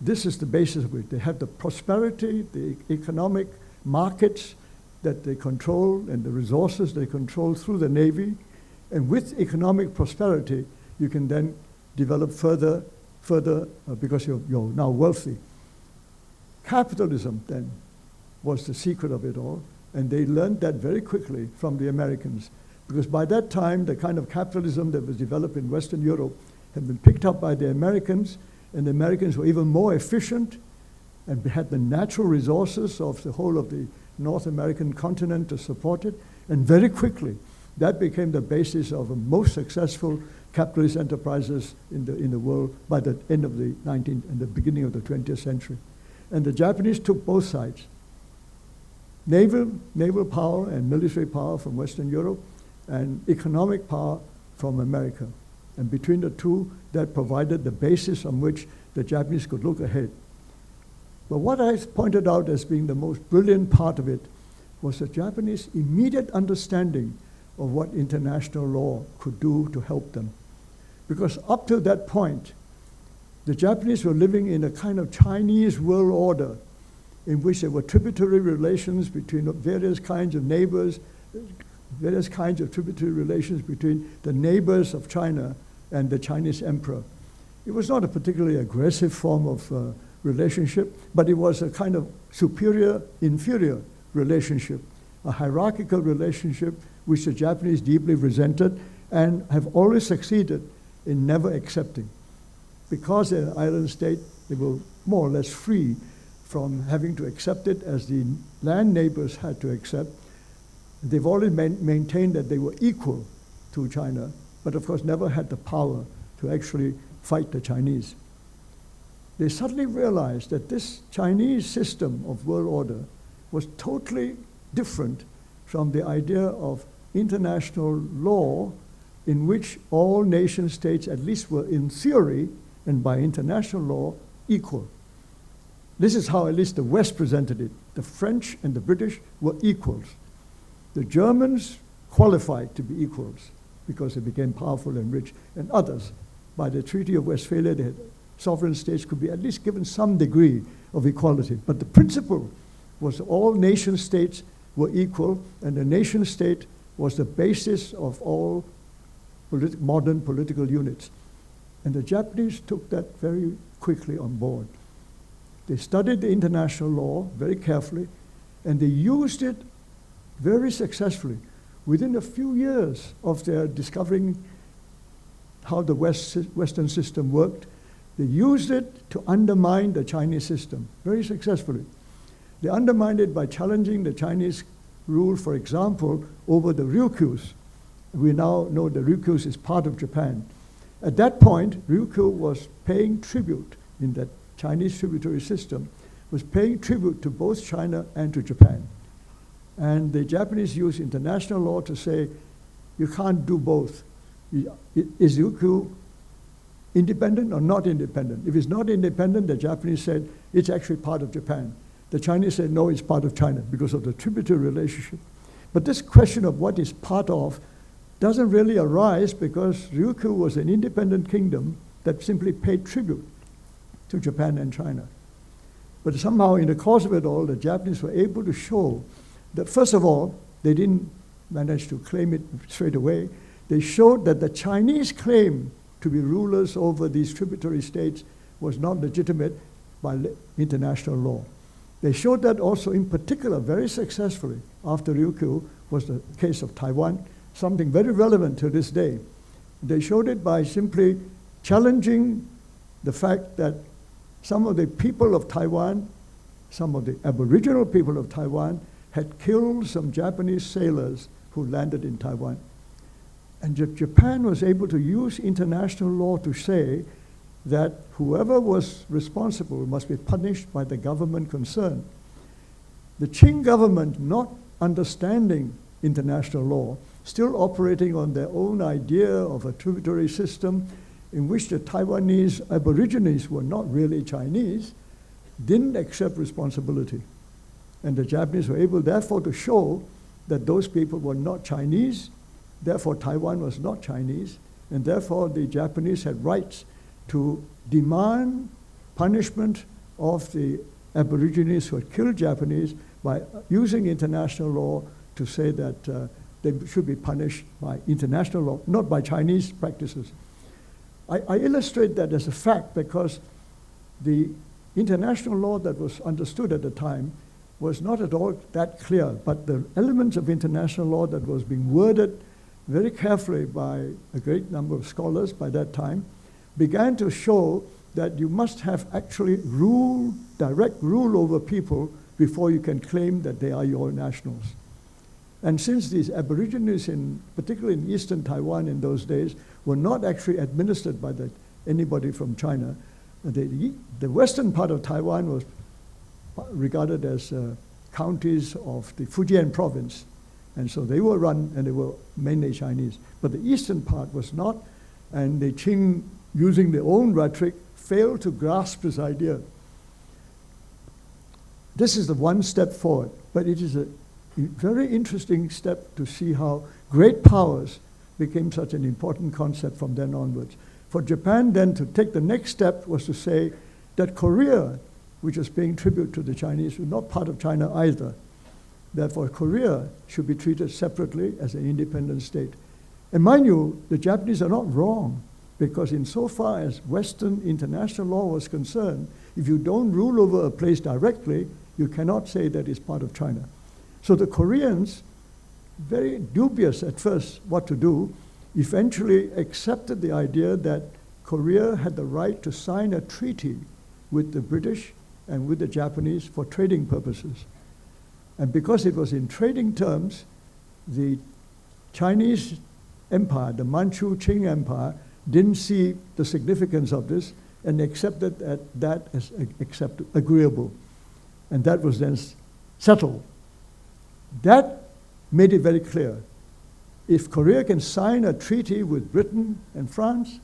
this is the basis of it. They have the prosperity, the economic markets that they control, and the resources they control through the Navy. And with economic prosperity, you can then develop further because you're now wealthy. Capitalism then was the secret of it all, and they learned that very quickly from the Americans, because by that time, the kind of capitalism that was developed in Western Europe had been picked up by the Americans, and the Americans were even more efficient and had the natural resources of the whole of the North American continent to support it. And very quickly, that became the basis of the most successful capitalist enterprises in the world by the end of the 19th and the beginning of the 20th century. And the Japanese took both sides. Naval power and military power from Western Europe, and economic power from America. And between the two, that provided the basis on which the Japanese could look ahead. But what I pointed out as being the most brilliant part of it was the Japanese immediate understanding of what international law could do to help them. Because up to that point, the Japanese were living in a kind of Chinese world order in which there were tributary relations between various kinds of neighbors, various kinds of tributary relations between the neighbors of China and the Chinese emperor. It was not a particularly aggressive form of relationship, but it was a kind of superior-inferior relationship, a hierarchical relationship which the Japanese deeply resented and have always succeeded in never accepting. Because they're an island state, they were more or less free from having to accept it as the land neighbors had to accept. They've always maintained that they were equal to China, but of course never had the power to actually fight the Chinese. They suddenly realized that this Chinese system of world order was totally different from the idea of international law in which all nation states at least were in theory and by international law equal. This is how at least the West presented it. The French and the British were equals. The Germans qualified to be equals because they became powerful and rich, and others, by the Treaty of Westphalia, they had sovereign states could be at least given some degree of equality. But the principle was all nation states were equal, and the nation state was the basis of all modern political units. And the Japanese took that very quickly on board. They studied the international law very carefully, and they used it very successfully. Within a few years of their discovering how the Western system worked, they used it to undermine the Chinese system very successfully. They undermined it by challenging the Chinese rule, for example, over the Ryukyus. We now know the Ryukyus is part of Japan. At that point, Ryukyu was paying tribute in that Chinese tributary system, was paying tribute to both China and to Japan. And the Japanese used international law to say, you can't do both. Is Ryukyu independent or not independent? If it's not independent, the Japanese said, it's actually part of Japan. The Chinese said, no, it's part of China because of the tributary relationship. But this question of what is part of doesn't really arise because Ryukyu was an independent kingdom that simply paid tribute to Japan and China. But somehow in the course of it all, the Japanese were able to show that, first of all, they didn't manage to claim it straight away. They showed that the Chinese claim to be rulers over these tributary states was not legitimate by international law. They showed that also in particular very successfully after Ryukyu was the case of Taiwan, something very relevant to this day. They showed it by simply challenging the fact that some of the people of Taiwan, some of the Aboriginal people of Taiwan had killed some Japanese sailors who landed in Taiwan. And Japan was able to use international law to say that whoever was responsible must be punished by the government concerned. The Qing government, not understanding international law, still operating on their own idea of a tributary system in which the Taiwanese aborigines were not really Chinese, didn't accept responsibility. And the Japanese were able, therefore, to show that those people were not Chinese, therefore Taiwan was not Chinese, and therefore the Japanese had rights to demand punishment of the aborigines who had killed Japanese by using international law to say that they should be punished by international law, not by Chinese practices. I illustrate that as a fact because the international law that was understood at the time was not at all that clear, but the elements of international law that was being worded very carefully by a great number of scholars by that time began to show that you must have actually direct rule over people before you can claim that they are your nationals. And since these aborigines, particularly in eastern Taiwan in those days, were not actually administered by anybody from China, the western part of Taiwan was regarded as counties of the Fujian province. And so they were run, and they were mainly Chinese. But the eastern part was not, and the Qing, using their own rhetoric, failed to grasp this idea. This is the one step forward, but it is a very interesting step to see how great powers became such an important concept from then onwards. For Japan then to take the next step was to say that Korea, which was paying tribute to the Chinese, was not part of China either. Therefore, Korea should be treated separately as an independent state. And mind you, the Japanese are not wrong, because insofar as Western international law was concerned, if you don't rule over a place directly, you cannot say that it's part of China. So the Koreans, very dubious at first what to do, eventually accepted the idea that Korea had the right to sign a treaty with the British and with the Japanese for trading purposes. And because it was in trading terms, the Chinese Empire, the Manchu Qing Empire, didn't see the significance of this and accepted that as agreeable. And that was then settled. That made it very clear. If Korea can sign a treaty with Britain and France,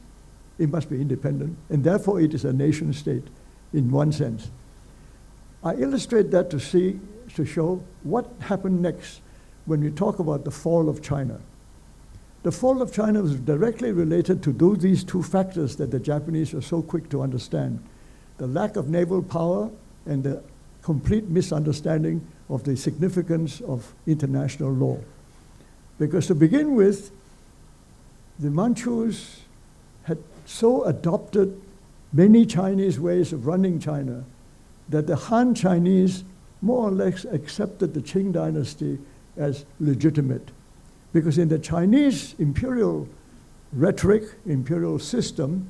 it must be independent, and therefore it is a nation state in one sense. I illustrate that to show what happened next when we talk about the fall of China. The fall of China was directly related to these two factors that the Japanese were so quick to understand: the lack of naval power and the complete misunderstanding of the significance of international law. Because to begin with, the Manchus had so adopted many Chinese ways of running China that the Han Chinese more or less accepted the Qing dynasty as legitimate. Because in the Chinese imperial rhetoric, imperial system,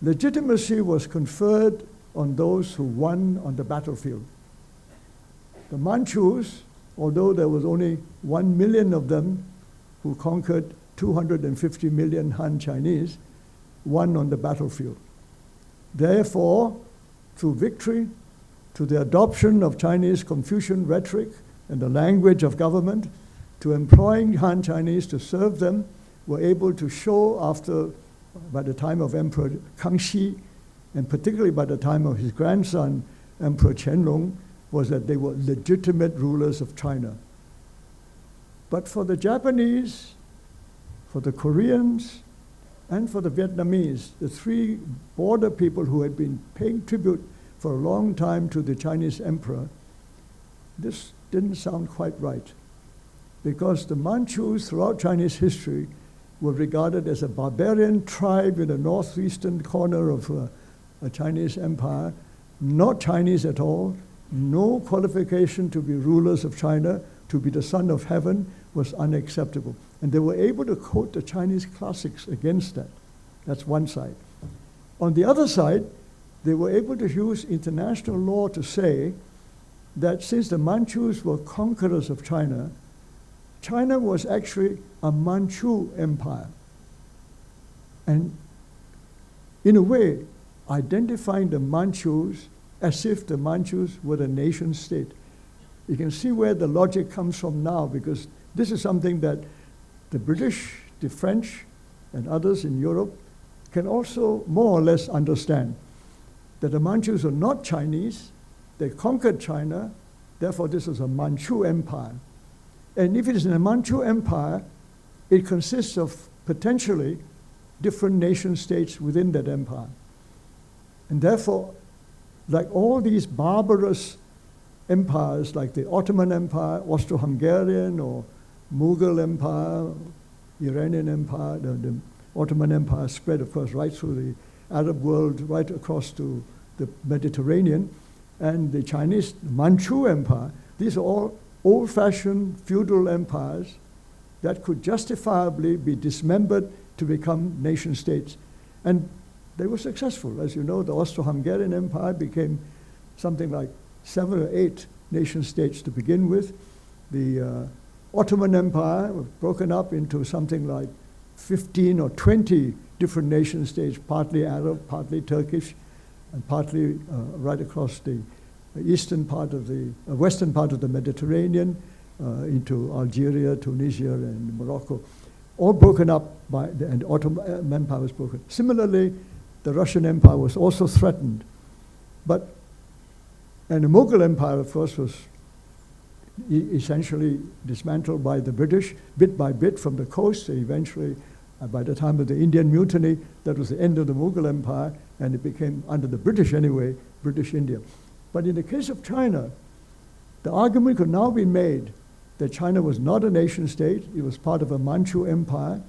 legitimacy was conferred on those who won on the battlefield. The Manchus, although there was only 1 million of them who conquered 250 million Han Chinese, won on the battlefield. Therefore, through victory, to the adoption of Chinese Confucian rhetoric and the language of government, to employing Han Chinese to serve them, were able to show by the time of Emperor Kangxi, and particularly by the time of his grandson, Emperor Qianlong, was that they were legitimate rulers of China. But for the Japanese, for the Koreans, and for the Vietnamese, the three border people who had been paying tribute for a long time to the Chinese emperor, this didn't sound quite right. Because the Manchus throughout Chinese history were regarded as a barbarian tribe in the northeastern corner of a Chinese empire, not Chinese at all, no qualification to be rulers of China, to be the son of heaven, was unacceptable. And they were able to quote the Chinese classics against that. That's one side. On the other side, they were able to use international law to say that since the Manchus were conquerors of China, China was actually a Manchu empire. And in a way, identifying the Manchus as if the Manchus were the nation state. You can see where the logic comes from now, because this is something that the British, the French, and others in Europe can also more or less understand, that the Manchus are not Chinese. They conquered China, therefore this is a Manchu empire. And if it is a Manchu empire, it consists of potentially different nation states within that empire. And therefore, like all these barbarous empires, like the Ottoman Empire, Austro-Hungarian, or Mughal Empire, Iranian Empire, the Ottoman Empire spread, of course, right through the Arab world, right across to the Mediterranean, and the Chinese Manchu Empire. These are all old-fashioned feudal empires that could justifiably be dismembered to become nation states. And they were successful. As you know, the Austro-Hungarian Empire became something like 7 or 8 nation states to begin with. The Ottoman Empire was broken up into something like 15 or 20 different nation states, partly Arab, partly Turkish, and partly right across the eastern part of the, western part of the Mediterranean, into Algeria, Tunisia, and Morocco, all broken up by, and the Ottoman Empire was broken. Similarly, the Russian Empire was also threatened. And the Mughal Empire, of course, was essentially dismantled by the British, bit by bit from the coast. Eventually, by the time of the Indian Mutiny, that was the end of the Mughal Empire, and it became, under the British anyway, British India. But in the case of China, the argument could now be made that China was not a nation state. It was part of a Manchu empire.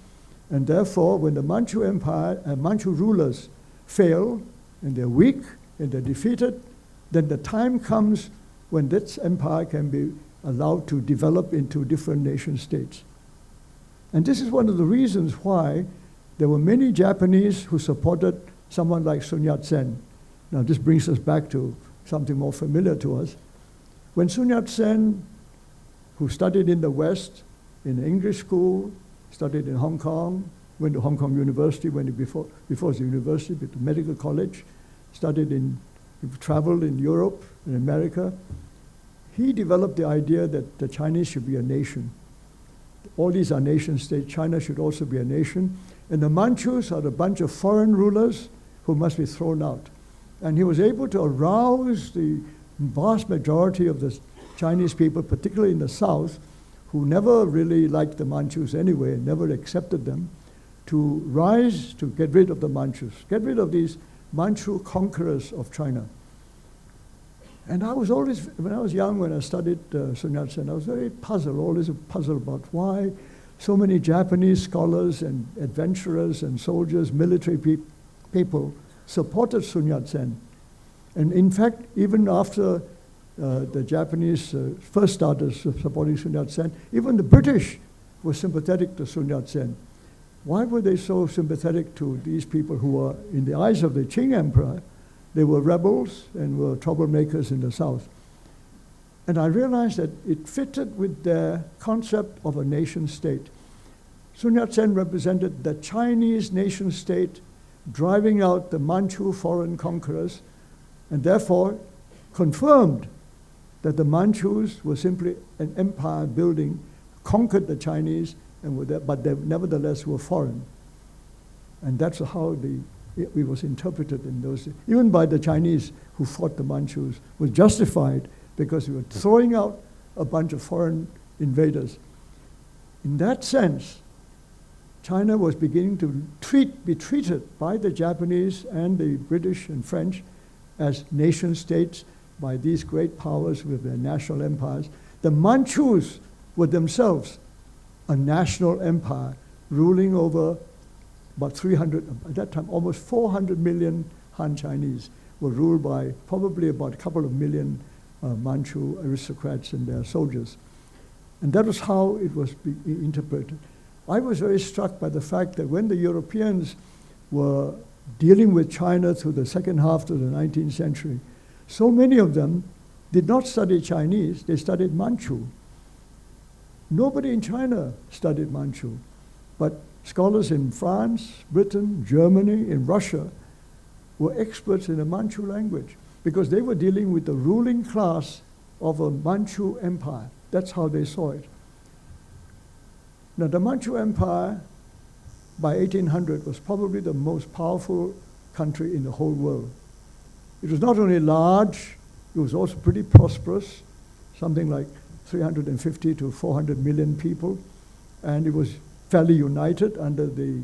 And therefore, when the Manchu empire and Manchu rulers fail, and they're weak, and they're defeated, then the time comes when this empire can be allowed to develop into different nation states. And this is one of the reasons why there were many Japanese who supported someone like Sun Yat-sen. Now, this brings us back to something more familiar to us. When Sun Yat-sen, who studied in the West, in an English school, studied in Hong Kong, went to Hong Kong University, before it was a university, but to medical college, traveled in Europe and America, he developed the idea that the Chinese should be a nation. All these are nation states. China should also be a nation. And the Manchus are a bunch of foreign rulers who must be thrown out. And he was able to arouse the vast majority of the Chinese people, particularly in the South, who never really liked the Manchus anyway, never accepted them, to rise to get rid of the Manchus, get rid of these Manchu conquerors of China. And I was always, when I was young, when I studied Sun Yat-sen, I was very puzzled, always puzzled about why so many Japanese scholars and adventurers and soldiers, military people supported Sun Yat-sen. And in fact, even after the Japanese first started supporting Sun Yat-sen, even the British were sympathetic to Sun Yat-sen. Why were they so sympathetic to these people who were, in the eyes of the Qing Emperor, they were rebels and were troublemakers in the South? And I realized that it fitted with their concept of a nation state. Sun Yat-sen represented the Chinese nation state driving out the Manchu foreign conquerors, and therefore confirmed that the Manchus were simply an empire building, conquered the Chinese, and were there, but they nevertheless were foreign. And that's how it was interpreted in those days. Even by the Chinese who fought the Manchus, was justified because we were throwing out a bunch of foreign invaders. In that sense, China was beginning to be treated by the Japanese and the British and French as nation states by these great powers with their national empires. The Manchus were themselves a national empire ruling over about 300, at that time almost 400 million Han Chinese were ruled by probably about a couple of million Manchu aristocrats and their soldiers. And that was how it was interpreted. I was very struck by the fact that when the Europeans were dealing with China through the second half of the 19th century, so many of them did not study Chinese, they studied Manchu. Nobody in China studied Manchu, but scholars in France, Britain, Germany, in Russia were experts in the Manchu language because they were dealing with the ruling class of a Manchu empire. That's how they saw it. Now, the Manchu Empire, by 1800, was probably the most powerful country in the whole world. It was not only large, it was also pretty prosperous, something like 350 to 400 million people, and it was fairly united under the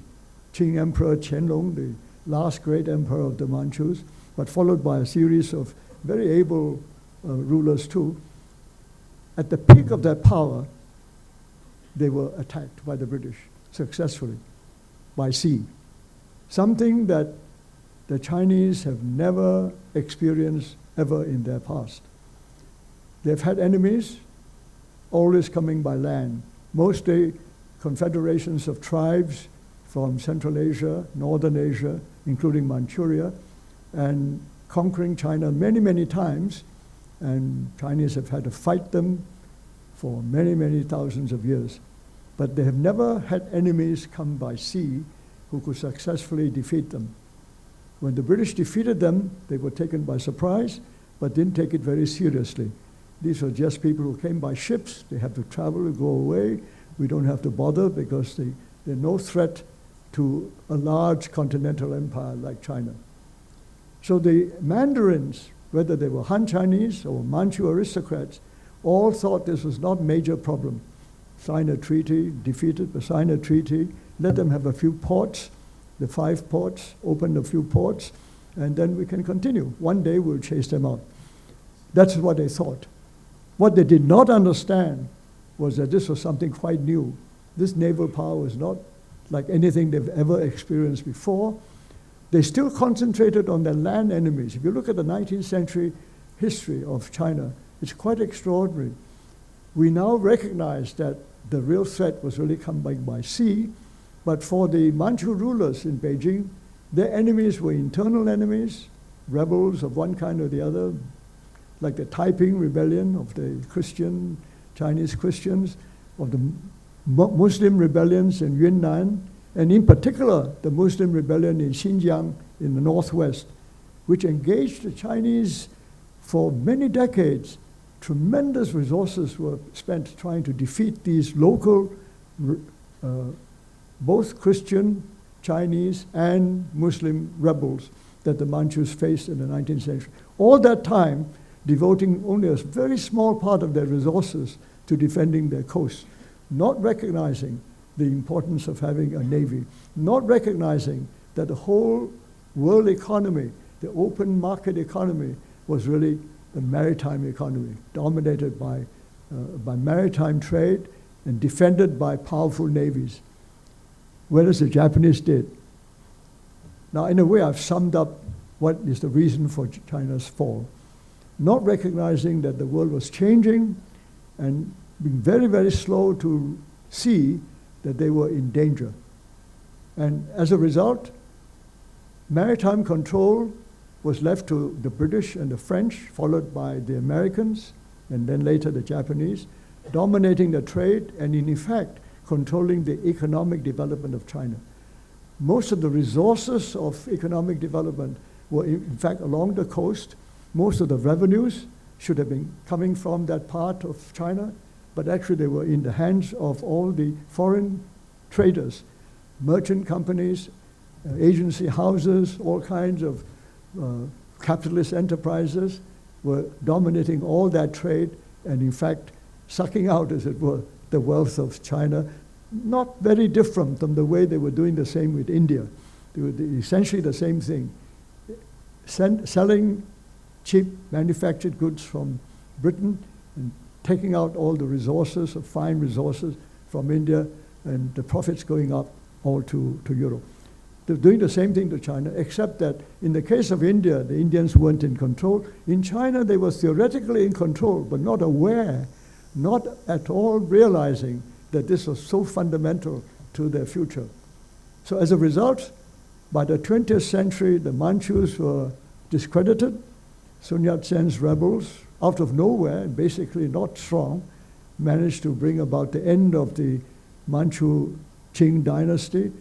Qing Emperor Qianlong, the last great emperor of the Manchus, but followed by a series of very able rulers too. At the peak of their power, they were attacked by the British successfully by sea, something that the Chinese have never experienced ever in their past. They've had enemies, always coming by land, mostly confederations of tribes from Central Asia, Northern Asia, including Manchuria, and conquering China many, many times, and Chinese have had to fight them for many, many thousands of years. But they have never had enemies come by sea who could successfully defeat them. When the British defeated them, they were taken by surprise, but didn't take it very seriously. These were just people who came by ships. They have to travel and go away. We don't have to bother because they're no threat to a large continental empire like China. So the Mandarins, whether they were Han Chinese or Manchu aristocrats, all thought this was not a major problem. Sign a treaty, defeated, but sign a treaty, let them have a few ports, the 5 ports, open a few ports, and then we can continue. One day we'll chase them out. That's what they thought. What they did not understand was that this was something quite new. This naval power was not like anything they've ever experienced before. They still concentrated on their land enemies. If you look at the 19th century history of China, it's quite extraordinary. We now recognize that the real threat was really coming by sea, but for the Manchu rulers in Beijing, their enemies were internal enemies, rebels of one kind or the other, like the Taiping Rebellion of the Chinese Christians, of the Muslim rebellions in Yunnan, and in particular, the Muslim rebellion in Xinjiang in the northwest, which engaged the Chinese for many decades. Tremendous resources were spent trying to defeat these local, both Christian, Chinese, and Muslim rebels that the Manchus faced in the 19th century. All that time, devoting only a very small part of their resources to defending their coast, not recognizing the importance of having a navy, not recognizing that the whole world economy, the open market economy, was really the maritime economy, dominated by maritime trade and defended by powerful navies, whereas the Japanese did. Now, in a way, I've summed up what is the reason for China's fall. Not recognizing that the world was changing and being very, very slow to see that they were in danger. And as a result, maritime control was left to the British and the French, followed by the Americans, and then later the Japanese, dominating the trade and in effect controlling the economic development of China. Most of the resources of economic development were in fact along the coast. Most of the revenues should have been coming from that part of China, but actually they were in the hands of all the foreign traders, merchant companies, agency houses, all kinds of capitalist enterprises were dominating all that trade and in fact sucking out, as it were, the wealth of China, not very different from the way they were doing the same with India. They were essentially the same thing, selling cheap manufactured goods from Britain and taking out all the resources, of fine resources from India, and the profits going up all to Europe. They're doing the same thing to China, except that in the case of India, the Indians weren't in control. In China, they were theoretically in control, but not aware, not at all realizing that this was so fundamental to their future. So as a result, by the 20th century, the Manchus were discredited. Sun Yat-sen's rebels, out of nowhere, and basically not strong, managed to bring about the end of the Manchu Qing dynasty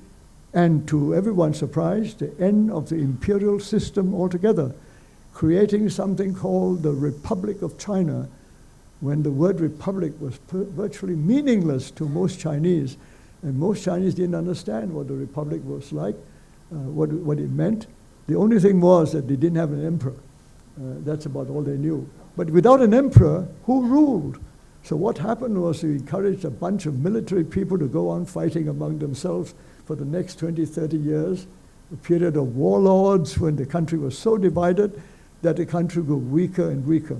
and to everyone's surprise, the end of the imperial system altogether, creating something called the Republic of China, when the word republic was virtually meaningless to most Chinese, and most Chinese didn't understand what the republic was like, what it meant. The only thing was that they didn't have an emperor. That's about all they knew. But without an emperor, who ruled? So what happened was he encouraged a bunch of military people to go on fighting among themselves for the next 20, 30 years, a period of warlords when the country was so divided that the country grew weaker and weaker.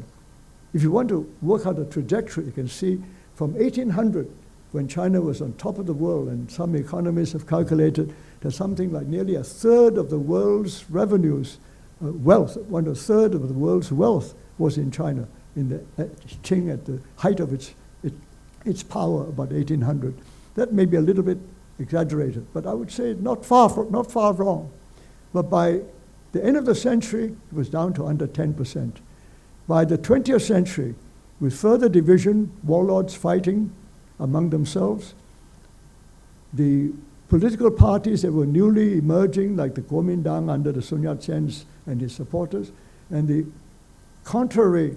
If you want to work out a trajectory, you can see from 1800, when China was on top of the world, and some economists have calculated that something like nearly a third of the world's revenues, wealth, 1/3 of the world's wealth was in China, in the Qing at the height of its power, about 1800. That may be a little bit exaggerated, but I would say not far wrong. But by the end of the century, it was down to under 10%. By the 20th century, with further division, warlords fighting among themselves, the political parties that were newly emerging, like the Kuomintang under the Sun Yat-sen and his supporters, and the contrary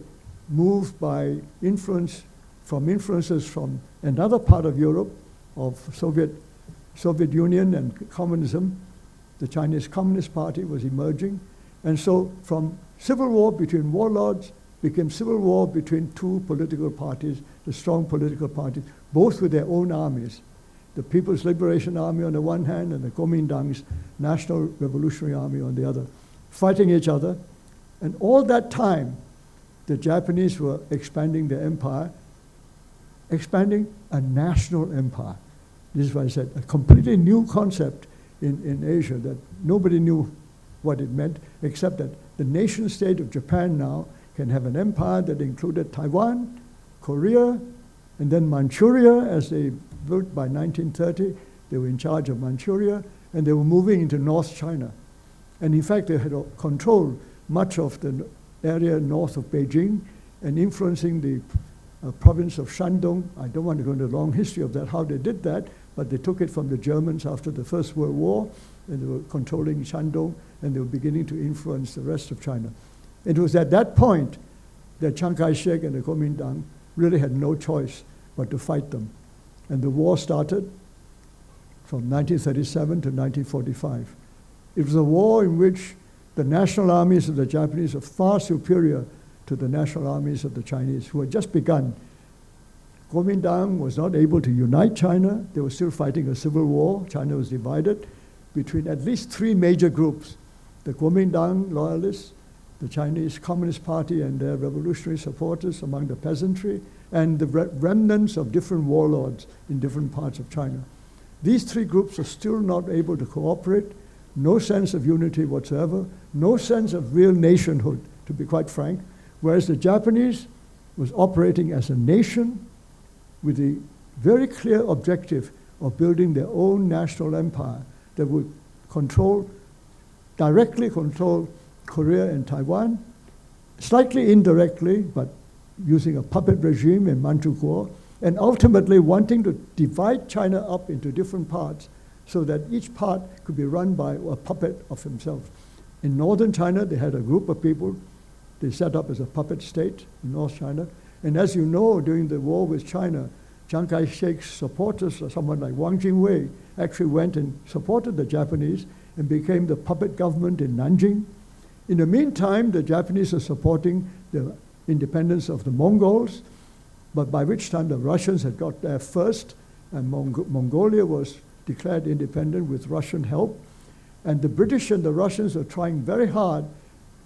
move by influences from another part of Europe, of Soviet Union and communism, the Chinese Communist Party was emerging. And so from civil war between warlords became civil war between two political parties, the strong political parties, both with their own armies. The People's Liberation Army on the one hand and the Kuomintang's National Revolutionary Army on the other, fighting each other. And all that time, the Japanese were expanding their empire, expanding a national empire. This is why I said a completely new concept in Asia that nobody knew what it meant, except that the nation state of Japan now can have an empire that included Taiwan, Korea, and then Manchuria. As they built by 1930, they were in charge of Manchuria, and they were moving into North China. And in fact, they had controlled much of the area north of Beijing and influencing the province of Shandong. I don't want to go into the long history of that, how they did that, but they took it from the Germans after the First World War, and they were controlling Shandong, and they were beginning to influence the rest of China. It was at that point that Chiang Kai-shek and the Kuomintang really had no choice but to fight them. And the war started from 1937 to 1945. It was a war in which the national armies of the Japanese were far superior to the national armies of the Chinese, who had just begun. Kuomintang was not able to unite China. They were still fighting a civil war. China was divided between at least three major groups: the Kuomintang loyalists, the Chinese Communist Party and their revolutionary supporters among the peasantry, and the remnants of different warlords in different parts of China. These three groups are still not able to cooperate, no sense of unity whatsoever, no sense of real nationhood, to be quite frank, whereas the Japanese was operating as a nation with the very clear objective of building their own national empire that would directly control Korea and Taiwan, slightly indirectly, but using a puppet regime in Manchukuo, and ultimately wanting to divide China up into different parts so that each part could be run by a puppet of himself. In northern China, they had a group of people they set up as a puppet state in North China. And as you know, during the war with China, Chiang Kai-shek's supporters, someone like Wang Gungwu, actually went and supported the Japanese and became the puppet government in Nanjing. In the meantime, the Japanese are supporting the independence of the Mongols, but by which time the Russians had got there first, and Mongolia was declared independent with Russian help. And the British and the Russians are trying very hard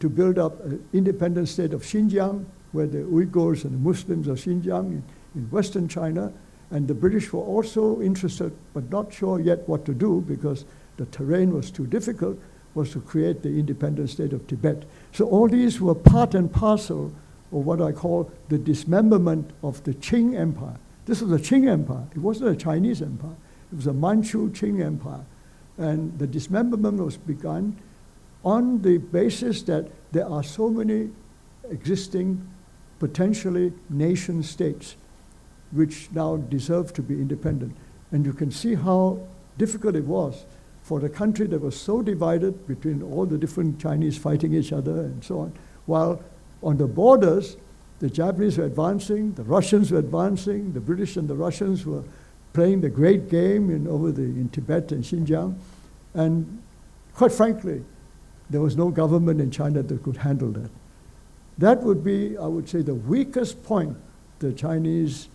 to build up an independent state of Xinjiang, where the Uyghurs and the Muslims of Xinjiang in Western China. And the British were also interested, but not sure yet what to do because the terrain was too difficult, was to create the independent state of Tibet. So all these were part and parcel of what I call the dismemberment of the Qing Empire. This was a Qing Empire. It wasn't a Chinese empire. It was a Manchu Qing Empire. And the dismemberment was begun on the basis that there are so many existing, potentially nation states, which now deserve to be independent. And you can see how difficult it was for the country that was so divided between all the different Chinese fighting each other and so on, while on the borders, the Japanese were advancing, the Russians were advancing, the British and the Russians were playing the great game in Tibet and Xinjiang. And quite frankly, there was no government in China that could handle that. That would be, I would say, the weakest point the Chinese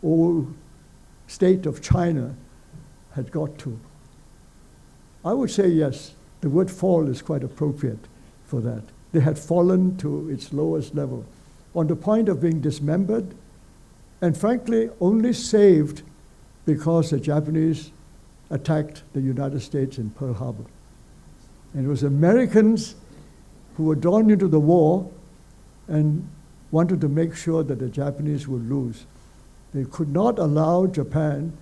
old state of China had got to. I would say yes, the word fall is quite appropriate for that. They had fallen to its lowest level, on the point of being dismembered, and frankly, only saved because the Japanese attacked the United States in Pearl Harbor. And it was Americans who were drawn into the war and wanted to make sure that the Japanese would lose. They could not allow Japan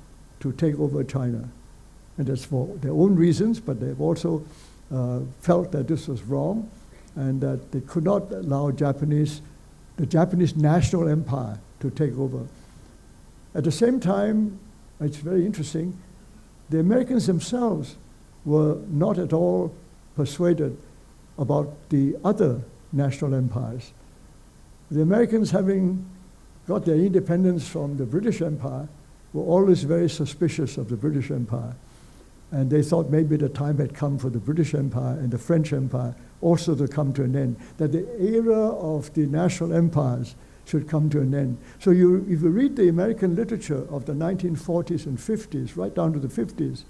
to take over China. And that's for their own reasons, but they've also felt that this was wrong and that they could not allow the Japanese national empire to take over. At the same time, it's very interesting, the Americans themselves were not at all persuaded about the other national empires. The Americans, having got their independence from the British Empire, were always very suspicious of the British Empire. And they thought maybe the time had come for the British Empire and the French Empire also to come to an end, that the era of the national empires should come to an end. So if you read the American literature of the 1940s and 50s, right down to the 50s,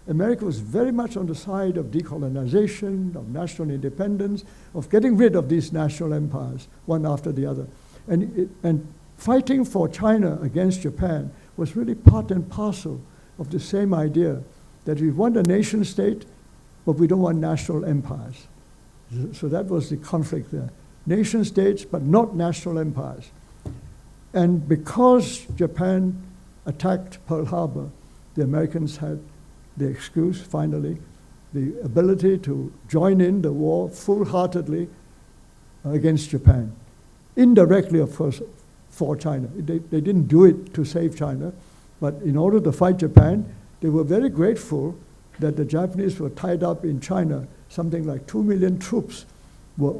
America was very much on the side of decolonization, of national independence, of getting rid of these national empires, one after the other. And fighting for China against Japan was really part and parcel of the same idea, that we want a nation state, but we don't want national empires. So that was the conflict there. Nation states, but not national empires. And because Japan attacked Pearl Harbor, the Americans had the excuse, finally, the ability to join in the war full-heartedly against Japan. Indirectly, of course, for China. They didn't do it to save China, but in order to fight Japan, they were very grateful that the Japanese were tied up in China. Something like 2 million troops were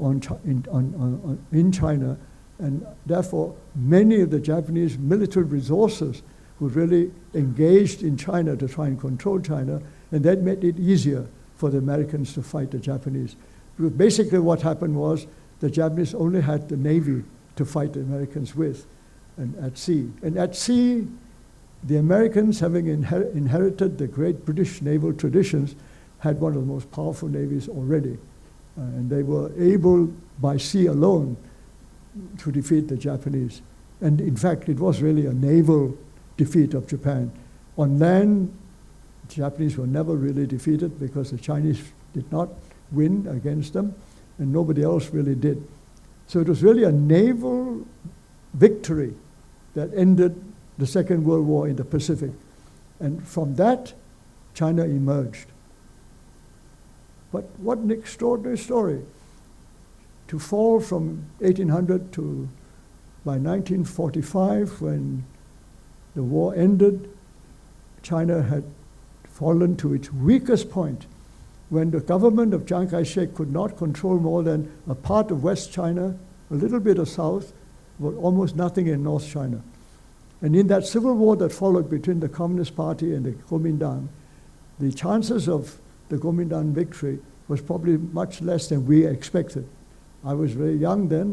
in China, and therefore many of the Japanese military resources were really engaged in China to try and control China, and that made it easier for the Americans to fight the Japanese. Because basically what happened was the Japanese only had the Navy to fight the Americans with, and at sea. And at sea, the Americans, having inherited the great British naval traditions, had one of the most powerful navies already. And they were able, by sea alone, to defeat the Japanese. And in fact, it was really a naval defeat of Japan. On land, the Japanese were never really defeated because the Chinese did not win against them, and nobody else really did. So it was really a naval victory that ended the Second World War in the Pacific. And from that, China emerged. But what an extraordinary story. To fall from 1800 to, by 1945, when the war ended, China had fallen to its weakest point, when the government of Chiang Kai-shek could not control more than a part of West China, a little bit of South, but almost nothing in North China. And in that civil war that followed between the Communist Party and the Kuomintang, the chances of the Kuomintang victory was probably much less than we expected. I was very young then,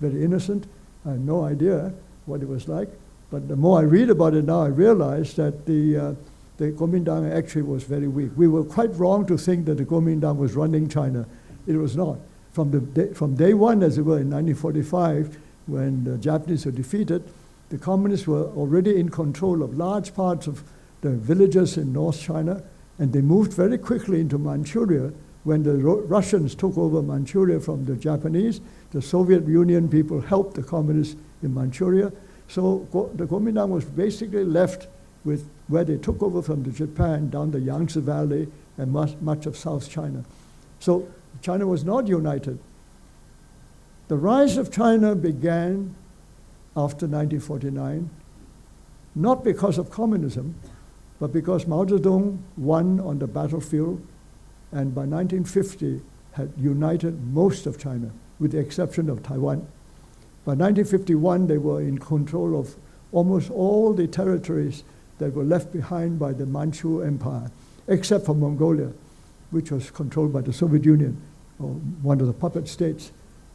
very innocent. I had no idea what it was like. But the more I read about it now, I realize that the Kuomintang actually was very weak. We were quite wrong to think that the Kuomintang was running China. It was not. From day one, as it were, in 1945, when the Japanese were defeated, the communists were already in control of large parts of the villages in North China, and they moved very quickly into Manchuria. When the Russians took over Manchuria from the Japanese, the Soviet Union people helped the communists in Manchuria. So the Kuomintang was basically left with where they took over from the Japan down the Yangtze Valley and much of South China. So China was not united. The rise of China began after 1949, not because of communism, But because Mao Zedong won on the battlefield, and by 1950 had united most of China, with the exception of Taiwan. By 1951, they were in control of almost all the territories that were left behind by the Manchu Empire, except for Mongolia, which was controlled by the Soviet Union, or one of the puppet states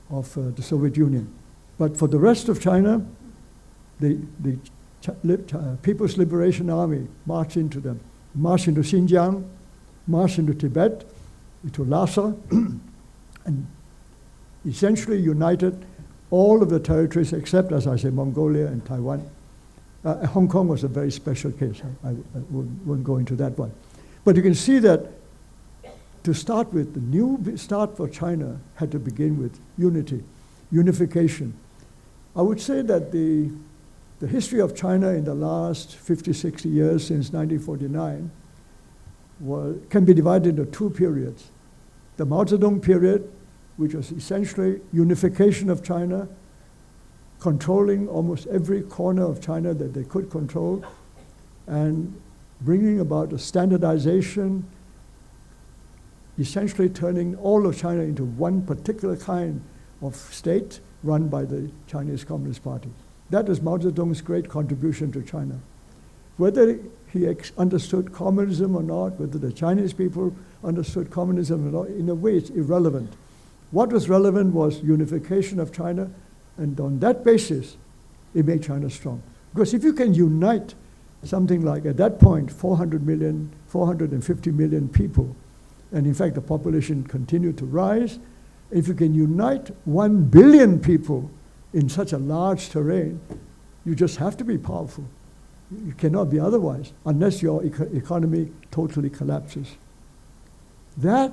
of the Soviet Union. But for the rest of China, the People's Liberation Army marched into them, marched into Xinjiang, marched into Tibet, into Lhasa, and essentially united all of the territories except, as I say, Mongolia and Taiwan. Hong Kong was a very special case. I wouldn't go into that one. But you can see that to start with, the new start for China had to begin with unity, unification. I would say that the history of China in the last 50, 60 years since 1949 can be divided into two periods. The Mao Zedong period, which was essentially unification of China, controlling almost every corner of China that they could control, and bringing about a standardization, essentially turning all of China into one particular kind of state run by the Chinese Communist Party. That is Mao Zedong's great contribution to China. Whether he understood communism or not, whether the Chinese people understood communism or not, in a way it's irrelevant. What was relevant was unification of China, and on that basis, it made China strong. Because if you can unite something like, at that point, 400 million, 450 million people, and in fact the population continued to rise, if you can unite 1 billion people in such a large terrain, you just have to be powerful. You cannot be otherwise, unless your economy totally collapses. That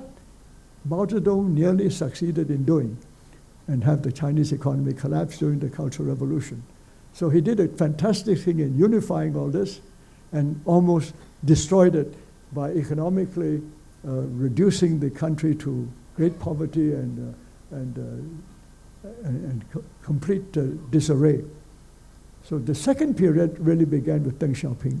Mao Zedong nearly succeeded in doing, and have the Chinese economy collapse during the Cultural Revolution. So he did a fantastic thing in unifying all this and almost destroyed it by economically reducing the country to great poverty and complete disarray. So the second period really began with Deng Xiaoping.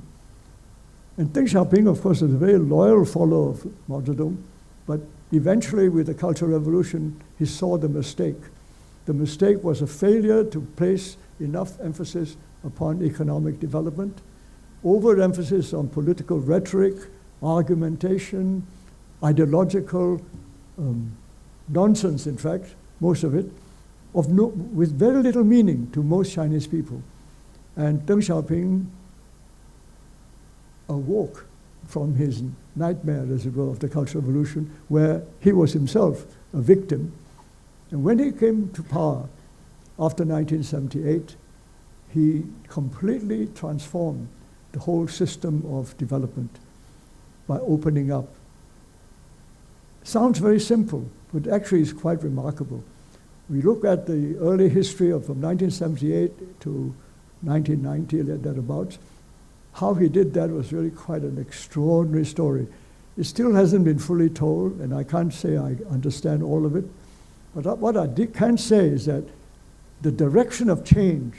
And Deng Xiaoping, of course, was a very loyal follower of Mao Zedong, but eventually with the Cultural Revolution, he saw the mistake. The mistake was a failure to place enough emphasis upon economic development, overemphasis on political rhetoric, argumentation, ideological nonsense, in fact, most of it, with very little meaning to most Chinese people. And Deng Xiaoping awoke from his nightmare, as it were, of the Cultural Revolution, where he was himself a victim. And when he came to power after 1978, he completely transformed the whole system of development by opening up. Sounds very simple, but actually is quite remarkable. We look at the early history of from 1978 to 1990, thereabouts. How he did that was really quite an extraordinary story. It still hasn't been fully told, and I can't say I understand all of it. But what I can say is that the direction of change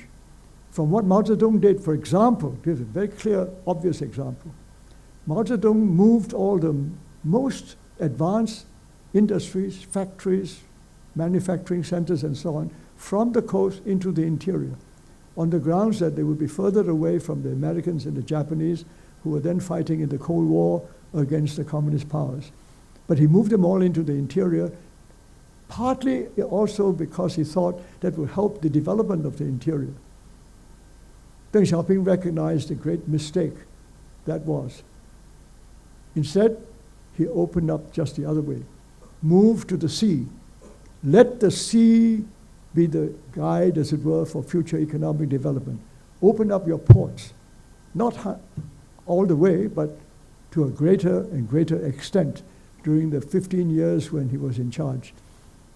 from what Mao Zedong did, for example, here's a very clear, obvious example. Mao Zedong moved all the most advanced industries, factories, manufacturing centers, and so on, from the coast into the interior, on the grounds that they would be further away from the Americans and the Japanese, who were then fighting in the Cold War against the communist powers. But he moved them all into the interior, partly also because he thought that would help the development of the interior. Deng Xiaoping recognized the great mistake that was. Instead, he opened up just the other way. Move to the sea. Let the sea be the guide, as it were, for future economic development. Open up your ports, not all the way, but to a greater and greater extent during the 15 years when he was in charge.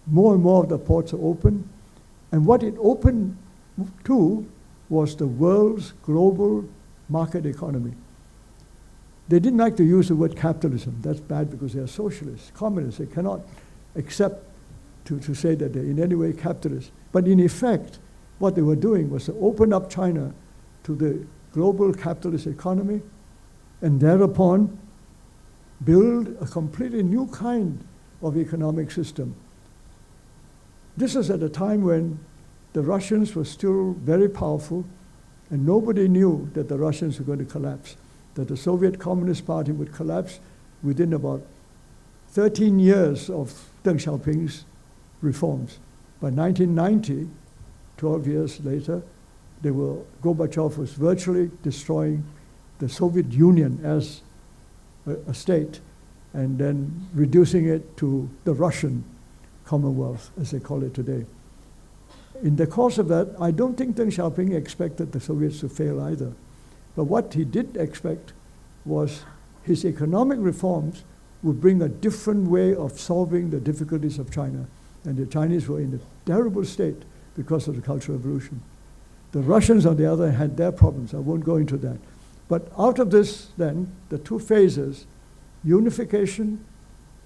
More and more of the ports are open, and what it opened to was the world's global market economy. They didn't like to use the word capitalism. That's bad because they are socialists, communists. They cannot accept to say that they're in any way capitalist. But in effect, what they were doing was to open up China to the global capitalist economy and thereupon build a completely new kind of economic system. This was at a time when the Russians were still very powerful, and nobody knew that the Russians were going to collapse, that the Soviet Communist Party would collapse within about 13 years of Deng Xiaoping's reforms. By 1990, 12 years later, Gorbachev was virtually destroying the Soviet Union as a state, and then reducing it to the Russian Commonwealth, as they call it today. In the course of that, I don't think Deng Xiaoping expected the Soviets to fail either. But what he did expect was his economic reforms would bring a different way of solving the difficulties of China. And the Chinese were in a terrible state because of the Cultural Revolution. The Russians, on the other hand, had their problems. I won't go into that. But out of this, then, the two phases, unification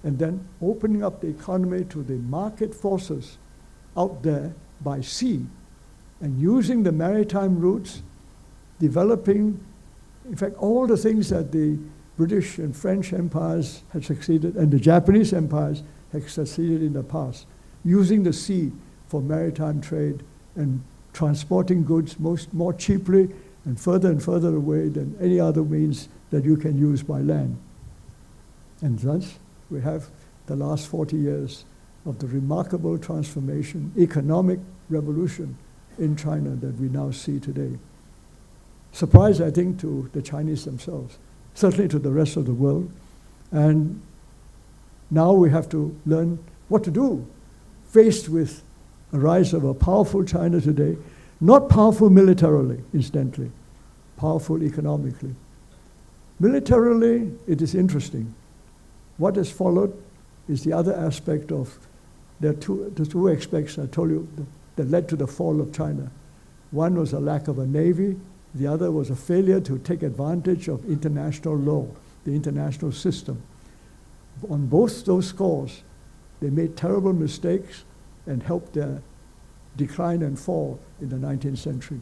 and then opening up the economy to the market forces out there by sea, and using the maritime routes, developing, in fact, all the things that the British and French empires had succeeded, and the Japanese empires had succeeded in the past, using the sea for maritime trade and transporting goods more cheaply and further away than any other means that you can use by land. And thus, we have the last 40 years of the remarkable transformation, economic revolution in China that we now see today. Surprise, I think, to the Chinese themselves, certainly to the rest of the world. And now we have to learn what to do, faced with a rise of a powerful China today, not powerful militarily, incidentally, powerful economically. Militarily, it is interesting. What has followed is the other aspect of the two aspects I told you that led to the fall of China. One was a lack of a navy. The other was a failure to take advantage of international law, the international system. On both those scores, they made terrible mistakes and helped their decline and fall in the 19th century.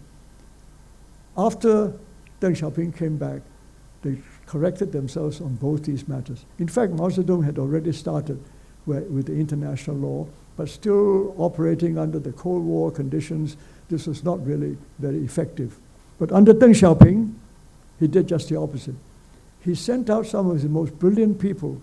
After Deng Xiaoping came back, they corrected themselves on both these matters. In fact, Mao Zedong had already started with the international law, but still operating under the Cold War conditions. This was not really very effective. But under Deng Xiaoping, he did just the opposite. He sent out some of his most brilliant people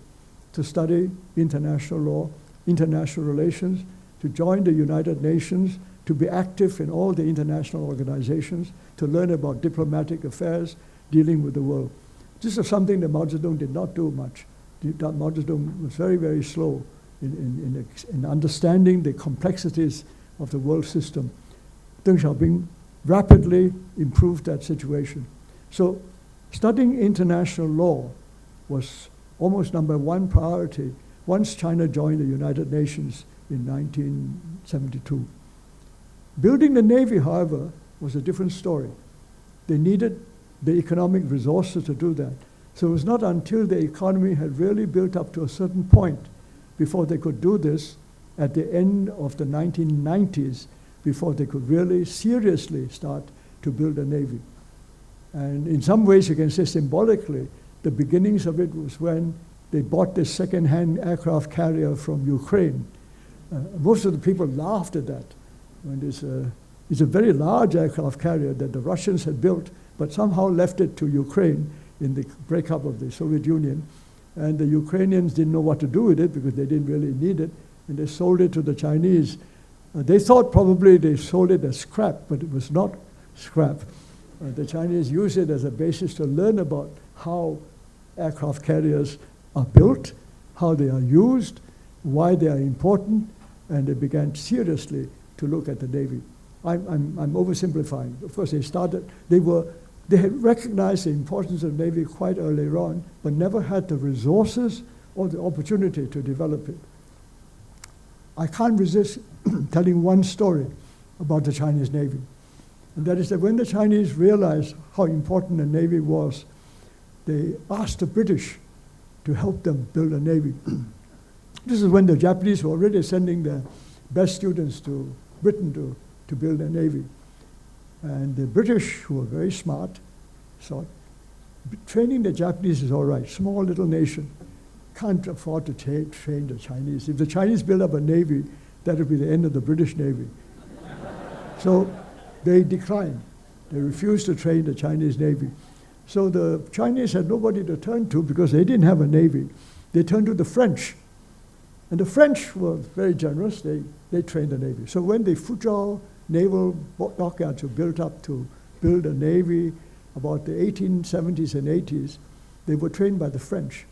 to study international law, international relations, to join the United Nations, to be active in all the international organizations, to learn about diplomatic affairs, dealing with the world. This is something that Mao Zedong did not do much. Mao Zedong was very, very slow in understanding the complexities of the world system. Deng Xiaoping rapidly improved that situation. So studying international law was almost number one priority once China joined the United Nations in 1972. Building the Navy, however, was a different story. They needed the economic resources to do that. So it was not until the economy had really built up to a certain point before they could do this at the end of the 1990s, before they could really seriously start to build a Navy. And in some ways, you can say symbolically, the beginnings of it was when they bought this second-hand aircraft carrier from Ukraine. Most of the people laughed at that. When it's a very large aircraft carrier that the Russians had built, but somehow left it to Ukraine in the breakup of the Soviet Union. And the Ukrainians didn't know what to do with it because they didn't really need it, and they sold it to the Chinese. They thought probably they sold it as scrap, but it was not scrap. The Chinese used it as a basis to learn about how aircraft carriers are built, how they are used, why they are important, and they began seriously to look at the Navy. I'm oversimplifying. Of course, they had recognized the importance of the Navy quite early on, but never had the resources or the opportunity to develop it. I can't resist telling one story about the Chinese Navy. And that is that when the Chinese realized how important the Navy was, they asked the British to help them build a Navy. This is when the Japanese were already sending their best students to Britain to build a Navy. And the British, who were very smart, thought, training the Japanese is all right. Small little nation can't afford to train the Chinese. If the Chinese build up a navy, that would be the end of the British Navy. So they declined. They refused to train the Chinese Navy. So the Chinese had nobody to turn to because they didn't have a navy. They turned to the French. And the French were very generous. They trained the navy. So when the Fuzhou naval dockyards were built up to build a navy about the 1870s and 80s, they were trained by the French.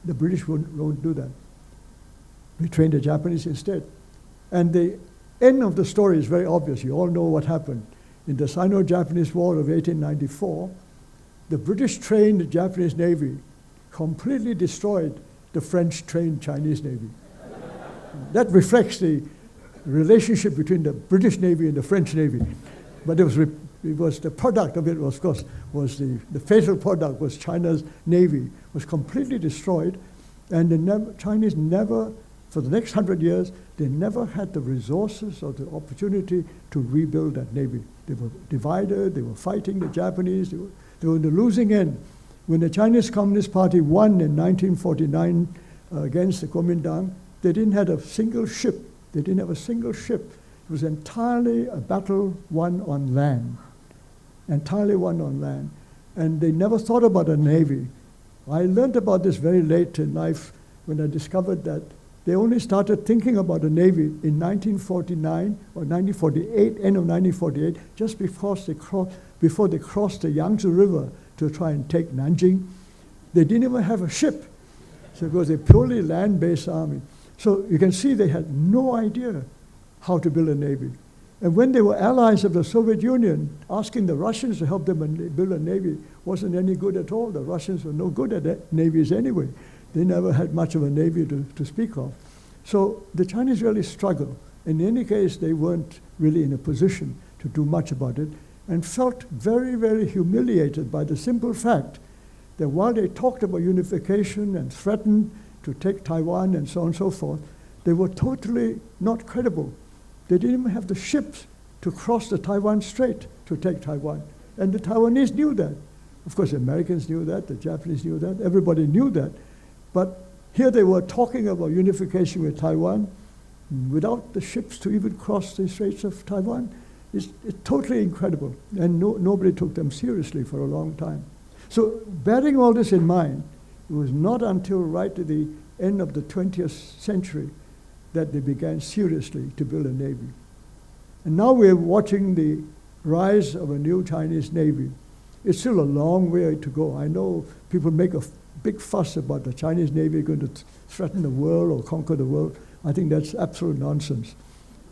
The British won't do that. We trained the Japanese instead. And the end of the story is very obvious. You all know what happened. In the Sino-Japanese War of 1894, the British trained the Japanese Navy, completely destroyed the French-trained Chinese Navy. That reflects the relationship between the British Navy and the French Navy. But it was the product of it, was, of course, was the fatal product was China's Navy, was completely destroyed. And the Chinese never, for the next 100 years, they never had the resources or the opportunity to rebuild that Navy. They were divided, they were fighting the Japanese, they were in the losing end. When the Chinese Communist Party won in 1949 against the Kuomintang, they didn't have a single ship. They didn't have a single ship. It was entirely a battle won on land. Entirely won on land. And they never thought about a navy. I learned about this very late in life when I discovered that they only started thinking about a navy in 1949 or 1948, end of 1948, just before they crossed the Yangtze River to try and take Nanjing. They didn't even have a ship. So it was a purely land-based army. So you can see they had no idea how to build a navy. And when they were allies of the Soviet Union, asking the Russians to help them build a navy wasn't any good at all. The Russians were no good at navies anyway. They never had much of a navy to speak of. So the Chinese really struggled. In any case, they weren't really in a position to do much about it and felt very, very humiliated by the simple fact that while they talked about unification and threatened to take Taiwan and so on and so forth, they were totally not credible. They didn't even have the ships to cross the Taiwan Strait to take Taiwan. And the Taiwanese knew that. Of course, the Americans knew that, the Japanese knew that, everybody knew that. But here they were talking about unification with Taiwan without the ships to even cross the Straits of Taiwan. It's totally incredible. And nobody took them seriously for a long time. So bearing all this in mind, it was not until right at the end of the 20th century that they began seriously to build a navy. And now we're watching the rise of a new Chinese navy. It's still a long way to go. I know people make a big fuss about the Chinese Navy going to threaten the world or conquer the world. I think that's absolute nonsense.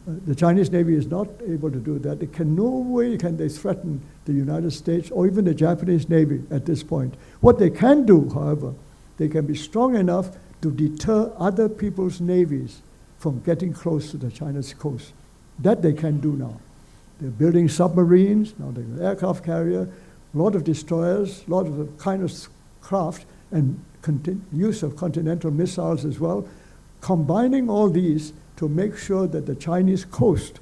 The Chinese Navy is not able to do that. No way can they threaten the United States or even the Japanese Navy at this point. What they can do, however, they can be strong enough to deter other people's navies from getting close to the China's coast. That they can do now. They're building submarines, now they're an aircraft carrier, a lot of destroyers, a lot of the kind of craft, and use of continental missiles as well, combining all these to make sure that the Chinese coast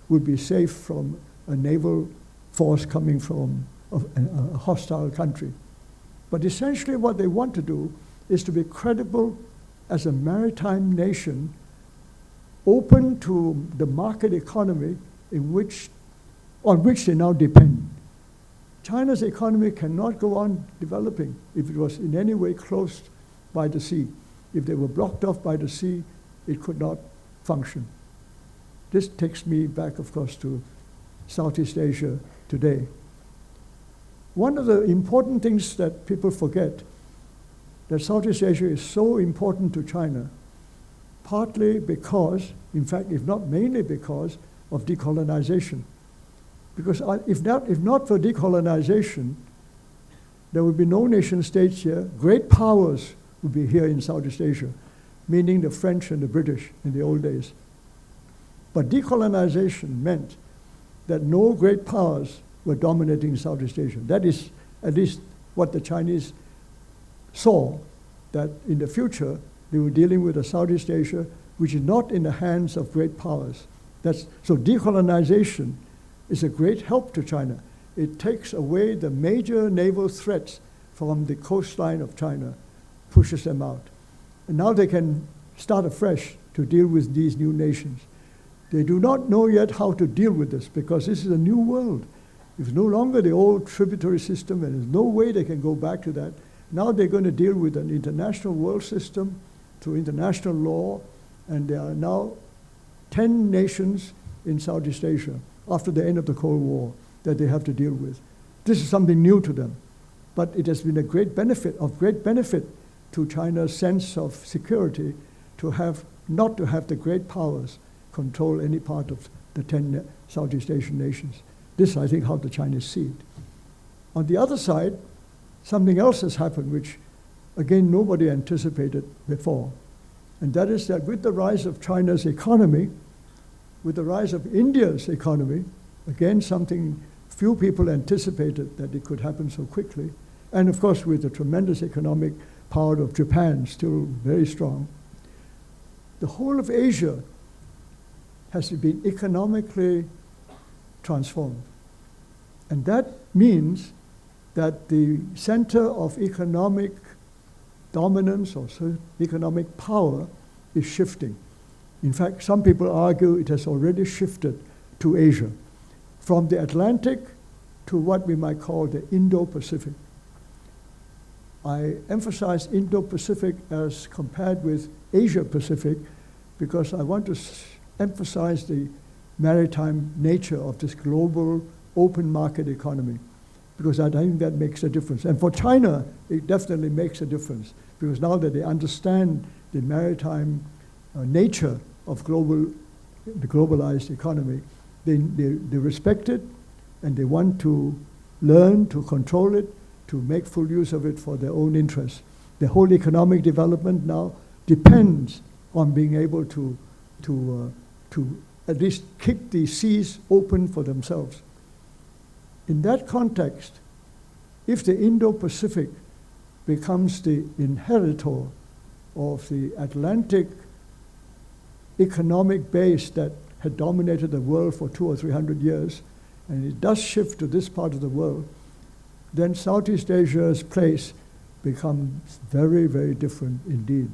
would be safe from a naval force coming from a hostile country. But essentially what they want to do is to be credible as a maritime nation, open to the market economy on which they now depend. China's economy cannot go on developing if it was in any way closed by the sea. If they were blocked off by the sea, it could not function. This takes me back, of course, to Southeast Asia today. One of the important things that people forget, that Southeast Asia is so important to China, partly because, in fact, if not mainly because, of decolonization. Because if not for decolonization, there would be no nation states here. Great powers would be here in Southeast Asia, meaning the French and the British in the old days. But decolonization meant that no great powers were dominating Southeast Asia. That is at least what the Chinese saw, that in the future they were dealing with a Southeast Asia which is not in the hands of great powers. So decolonization is a great help to China. It takes away the major naval threats from the coastline of China pushes them out. And now they can start afresh to deal with these new nations. They do not know yet how to deal with this because this is a new world. It's no longer the old tributary system, and there's no way they can go back to that. Now they're going to deal with an international world system through international law, and there are now 10 nations in Southeast Asia after the end of the Cold War that they have to deal with. This is something new to them, but it has been a great benefit to China's sense of security not to have the great powers control any part of the 10 Southeast Asian nations. This is, I think, how the Chinese see it. On the other side, something else has happened which, again, nobody anticipated before. And that is that with the rise of China's economy, with the rise of India's economy, again, something few people anticipated that it could happen so quickly, and of course with the tremendous economic power of Japan still very strong, the whole of Asia has been economically transformed. And that means that the center of economic dominance or economic power is shifting. In fact, some people argue it has already shifted to Asia, from the Atlantic to what we might call the Indo-Pacific. I emphasize Indo-Pacific as compared with Asia-Pacific because I want to emphasize the maritime nature of this global open market economy, because I think that makes a difference. And for China, it definitely makes a difference, because now that they understand the maritime nature of the globalized economy, they respect it, and they want to learn to control it, to make full use of it for their own interests. The whole economic development now depends on being able to at least kick the seas open for themselves. In that context, if the Indo-Pacific becomes the inheritor of the Atlantic economic base that had dominated the world for 200 or 300 years, and it does shift to this part of the world, then Southeast Asia's place becomes very, very different indeed.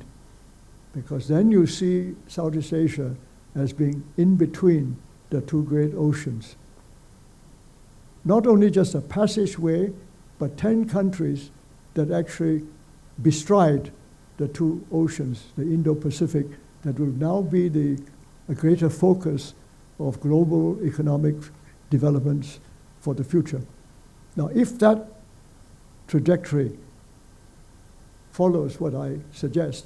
Because then you see Southeast Asia as being in between the two great oceans. Not only just a passageway, but 10 countries that actually bestride the two oceans, the Indo-Pacific, that will now be a greater focus of global economic developments for the future. Now, if that trajectory follows what I suggest,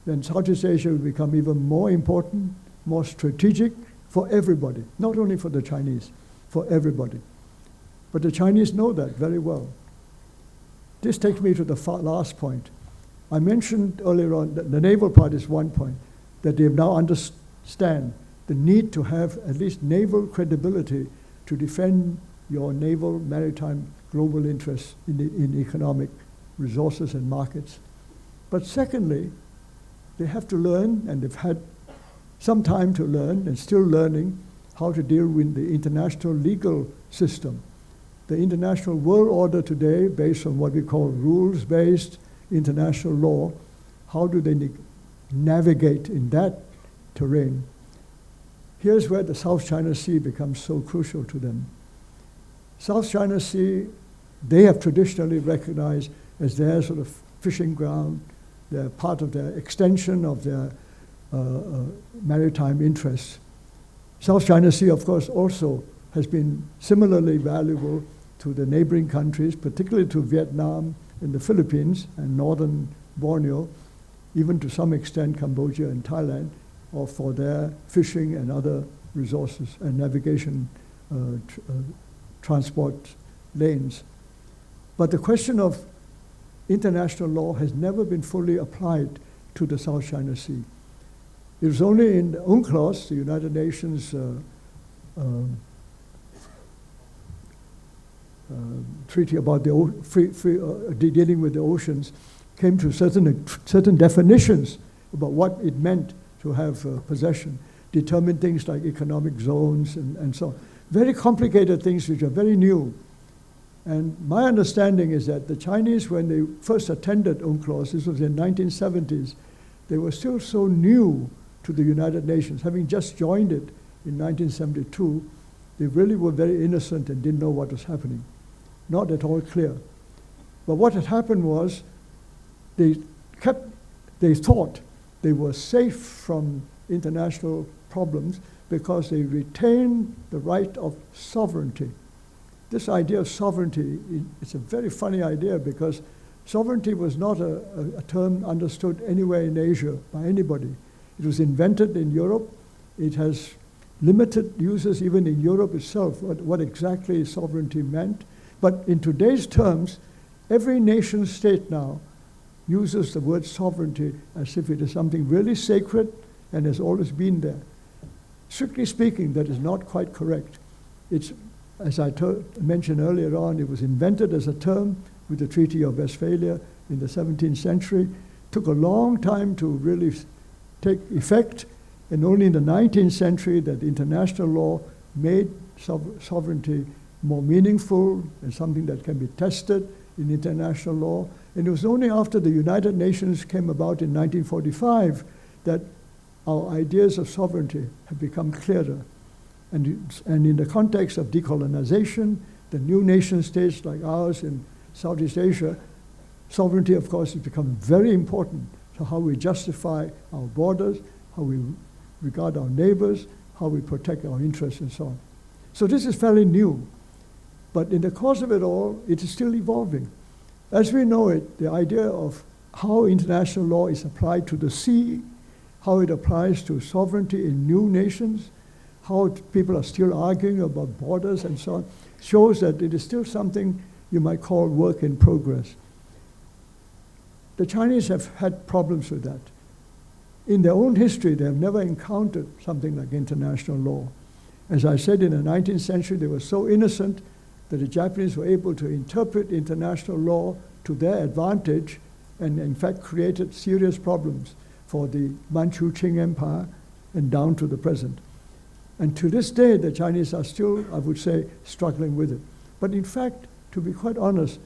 then Southeast Asia will become even more important, more strategic for everybody, not only for the Chinese, for everybody. But the Chinese know that very well. This takes me to the last point. I mentioned earlier on that the naval part is one point, that they now understand the need to have at least naval credibility to defend your naval maritime global interests in economic resources and markets. But secondly, they have to learn, and they've had some time to learn and still learning how to deal with the international legal system. The international world order today, based on what we call rules-based international law, how do they navigate in that terrain? Here's where the South China Sea becomes so crucial to them. South China Sea, they have traditionally recognized as their sort of fishing ground. They're part of their extension of their maritime interests. South China Sea, of course, also has been similarly valuable to the neighboring countries, particularly to Vietnam and the Philippines and northern Borneo, even to some extent Cambodia and Thailand, or for their fishing and other resources and navigation transport lanes. But the question of international law has never been fully applied to the South China Sea. It was only in the UNCLOS, the United Nations treaty about the dealing with the oceans, came to certain definitions about what it meant to have possession, determine things like economic zones and so on. Very complicated things which are very new. And my understanding is that the Chinese, when they first attended UNCLOS, this was in 1970s, they were still so new to the United Nations, having just joined it in 1972. They really were very innocent and didn't know what was happening. Not at all clear. But what had happened was they thought they were safe from international problems because they retained the right of sovereignty. This idea of sovereignty, it's a very funny idea because sovereignty was not a term understood anywhere in Asia by anybody. It was invented in Europe. It has limited uses even in Europe itself, what exactly sovereignty meant. But in today's terms, every nation state now uses the word sovereignty as if it is something really sacred and has always been there. Strictly speaking, that is not quite correct. It's, as I mentioned earlier on, it was invented as a term with the Treaty of Westphalia in the 17th century. Took a long time to really take effect, and only in the 19th century that international law made sovereignty more meaningful and something that can be tested in international law. And it was only after the United Nations came about in 1945 that our ideas of sovereignty have become clearer. And in the context of decolonization, the new nation states like ours in Southeast Asia, sovereignty, of course, has become very important to how we justify our borders, how we regard our neighbors, how we protect our interests, and so on. So this is fairly new. But in the course of it all, it is still evolving. As we know it, the idea of how international law is applied to the sea, how it applies to sovereignty in new nations, how people are still arguing about borders and so on, shows that it is still something you might call work in progress. The Chinese have had problems with that. In their own history, they have never encountered something like international law. As I said, in the 19th century, they were so innocent that the Japanese were able to interpret international law to their advantage and in fact created serious problems for the Manchu Qing Empire and down to the present. And to this day, the Chinese are still, I would say, struggling with it. But in fact, to be quite honest,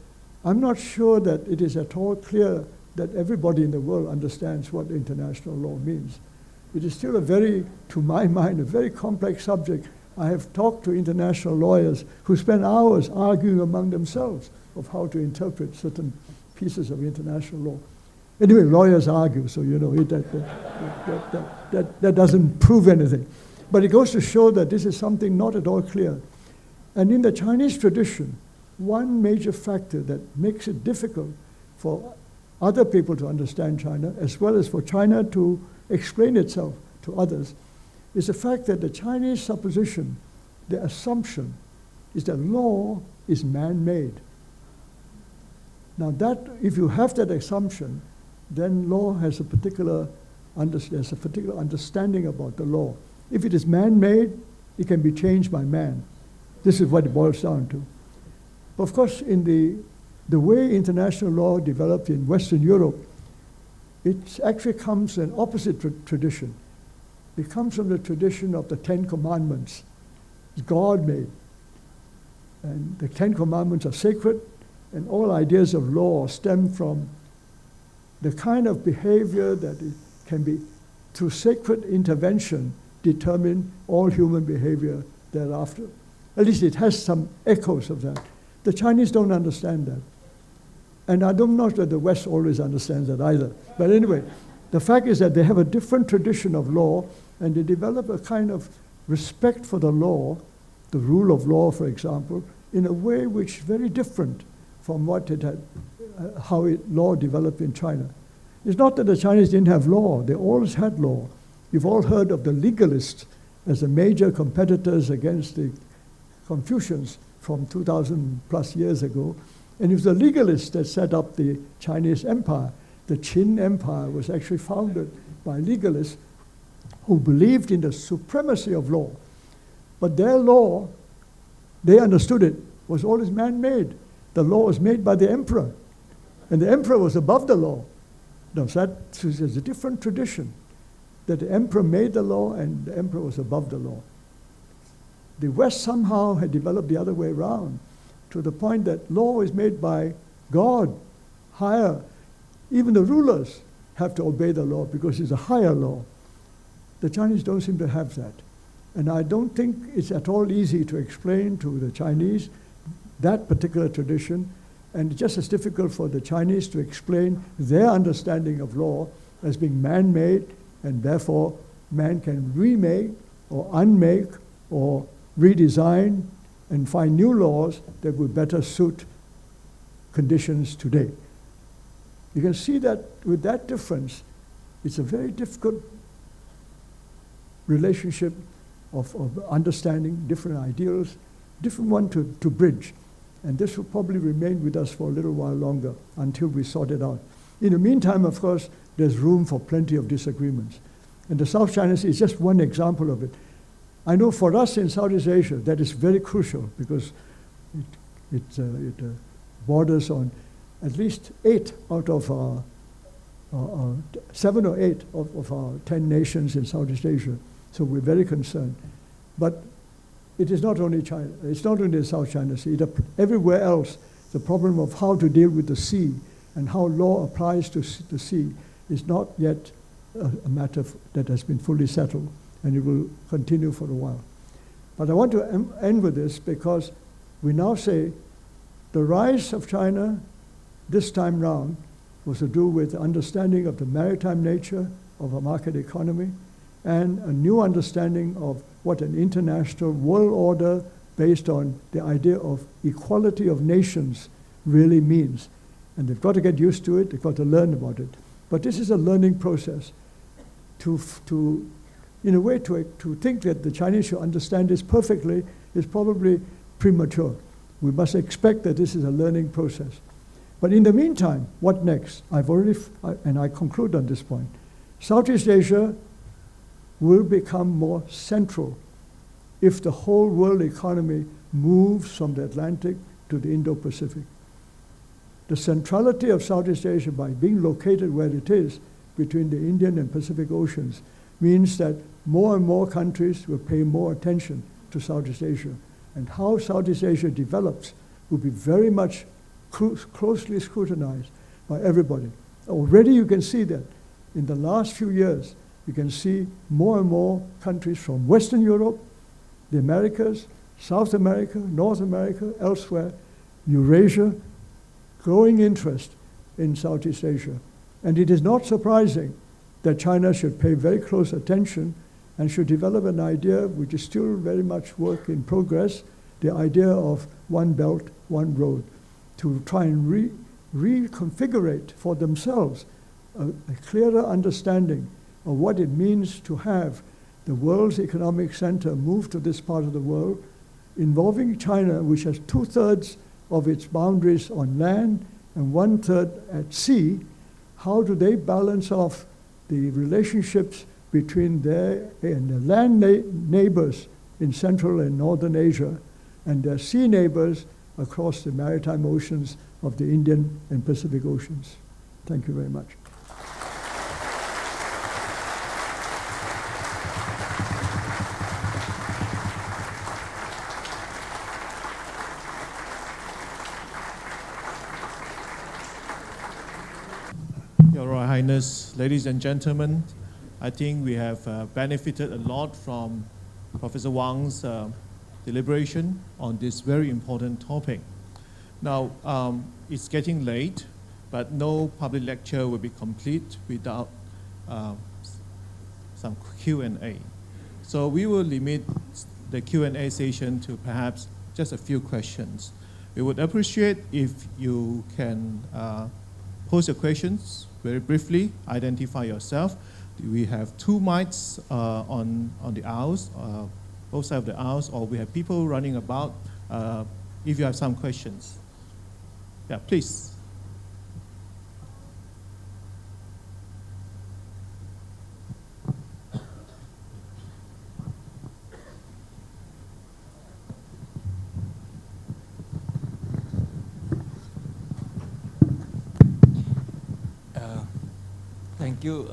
I'm not sure that it is at all clear that everybody in the world understands what international law means. It is still a very, to my mind, a very complex subject. I have talked to international lawyers who spend hours arguing among themselves of how to interpret certain pieces of international law. Anyway, lawyers argue, so you know, that doesn't prove anything. But it goes to show that this is something not at all clear. And in the Chinese tradition, one major factor that makes it difficult for other people to understand China, as well as for China to explain itself to others, is the fact that the Chinese supposition, the assumption, is that law is man-made. Now that, if you have that assumption, then law has a particular understanding about the law. If it is man-made, it can be changed by man. This is what it boils down to. But of course, in the way international law developed in Western Europe, it actually comes an opposite tradition. It comes from the tradition of the Ten Commandments. It's God-made. And the Ten Commandments are sacred, and all ideas of law stem from the kind of behavior that it can be, through sacred intervention, determine all human behavior thereafter. At least it has some echoes of that. The Chinese don't understand that. And I don't know that the West always understands that either. But anyway, the fact is that they have a different tradition of law, and they develop a kind of respect for the law, the rule of law, for example, in a way which is very different from what it had, law developed in China. It's not that the Chinese didn't have law. They always had law. You've all heard of the legalists as the major competitors against the Confucians from 2,000 plus years ago. And it was the legalists that set up the Chinese empire. The Qin Empire was actually founded by legalists who believed in the supremacy of law. But their law, they understood it, was always man-made. The law was made by the emperor, and the emperor was above the law. Now, that is a different tradition, that the emperor made the law and the emperor was above the law. The West somehow had developed the other way around, to the point that law is made by God, higher. Even the rulers have to obey the law because it's a higher law. The Chinese don't seem to have that. And I don't think it's at all easy to explain to the Chinese that particular tradition, and just as difficult for the Chinese to explain their understanding of law as being man-made, and therefore man can remake or unmake or redesign and find new laws that would better suit conditions today. You can see that with that difference, it's a very difficult relationship of understanding different ideals, different one to bridge. And this will probably remain with us for a little while longer until we sort it out. In the meantime, of course, there's room for plenty of disagreements. And the South China Sea is just one example of it. I know for us in Southeast Asia, that is very crucial because it borders on at least 8 out of 7 or 8 of our 10 nations in Southeast Asia. So we're very concerned. But it is not only China, it's not only the South China Sea. Everywhere else, the problem of how to deal with the sea and how law applies to the sea is not yet a matter that has been fully settled, and it will continue for a while. But I want to end with this because we now say the rise of China this time round was to do with understanding of the maritime nature of a market economy and a new understanding of what an international world order based on the idea of equality of nations really means. And they've got to get used to it, they've got to learn about it. But this is a learning process. In a way, to think that the Chinese should understand this perfectly is probably premature. We must expect that this is a learning process. But in the meantime, what next? And I conclude on this point. Southeast Asia will become more central if the whole world economy moves from the Atlantic to the Indo-Pacific. The centrality of Southeast Asia, by being located where it is, between the Indian and Pacific Oceans, means that more and more countries will pay more attention to Southeast Asia. And how Southeast Asia develops will be very much closely scrutinized by everybody. Already you can see that in the last few years, you can see more and more countries from Western Europe, the Americas, South America, North America, elsewhere, Eurasia, growing interest in Southeast Asia. And it is not surprising that China should pay very close attention and should develop an idea, which is still very much work in progress, the idea of one belt, one road, to try and reconfigurate for themselves a clearer understanding of what it means to have the world's economic center move to this part of the world, involving China, which has 2/3 of its boundaries on land and 1/3 at sea. How do they balance off the relationships between their and the land neighbors in Central and Northern Asia and their sea neighbors across the maritime oceans of the Indian and Pacific Oceans? Thank you very much. Your Royal Highness, ladies and gentlemen, I think we have benefited a lot from Professor Wang's deliberation on this very important topic. Now, it's getting late, but no public lecture will be complete without some Q&A. So we will limit the Q&A session to perhaps just a few questions. We would appreciate if you can pose your questions very briefly, identify yourself. We have 2 mics on the aisles, both sides of the aisles, or we have people running about if you have some questions. Yeah, please. Thank you,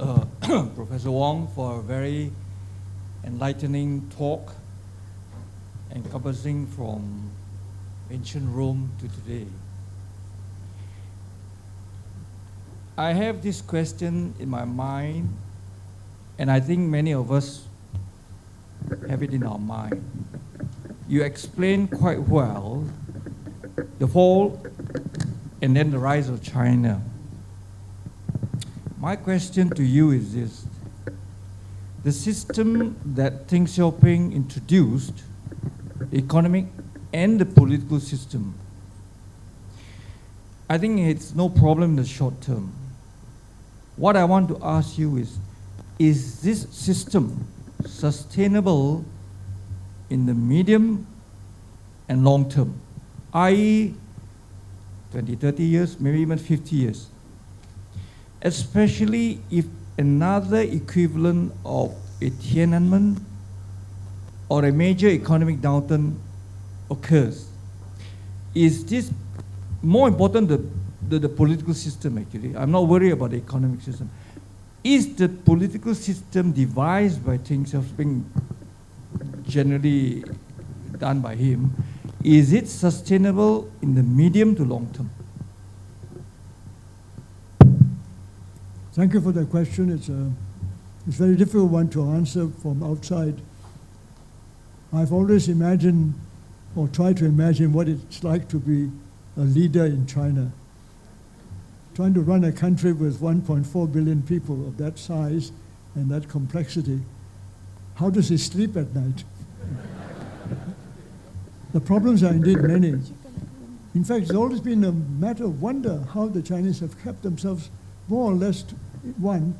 Professor Wang, for a very enlightening talk encompassing from ancient Rome to today. I have this question in my mind, and I think many of us have it in our mind. You explained quite well the fall and then the rise of China. My question to you is this: the system that Deng Xiaoping introduced, the economic and the political system, I think it's no problem in the short term. What I want to ask you is this system sustainable in the medium and long term, i.e. 20, 30 years, maybe even 50 years? Especially if another equivalent of a Tiananmen or a major economic downturn occurs. Is this more important the political system actually? I'm not worried about the economic system. Is the political system devised by Deng Xiaoping, generally done by him, is it sustainable in the medium to long term? Thank you for that question. It's a very difficult one to answer from outside. I've always imagined or tried to imagine what it's like to be a leader in China. Trying to run a country with 1.4 billion people of that size and that complexity. How does he sleep at night? The problems are indeed many. In fact, it's always been a matter of wonder how the Chinese have kept themselves more or less one,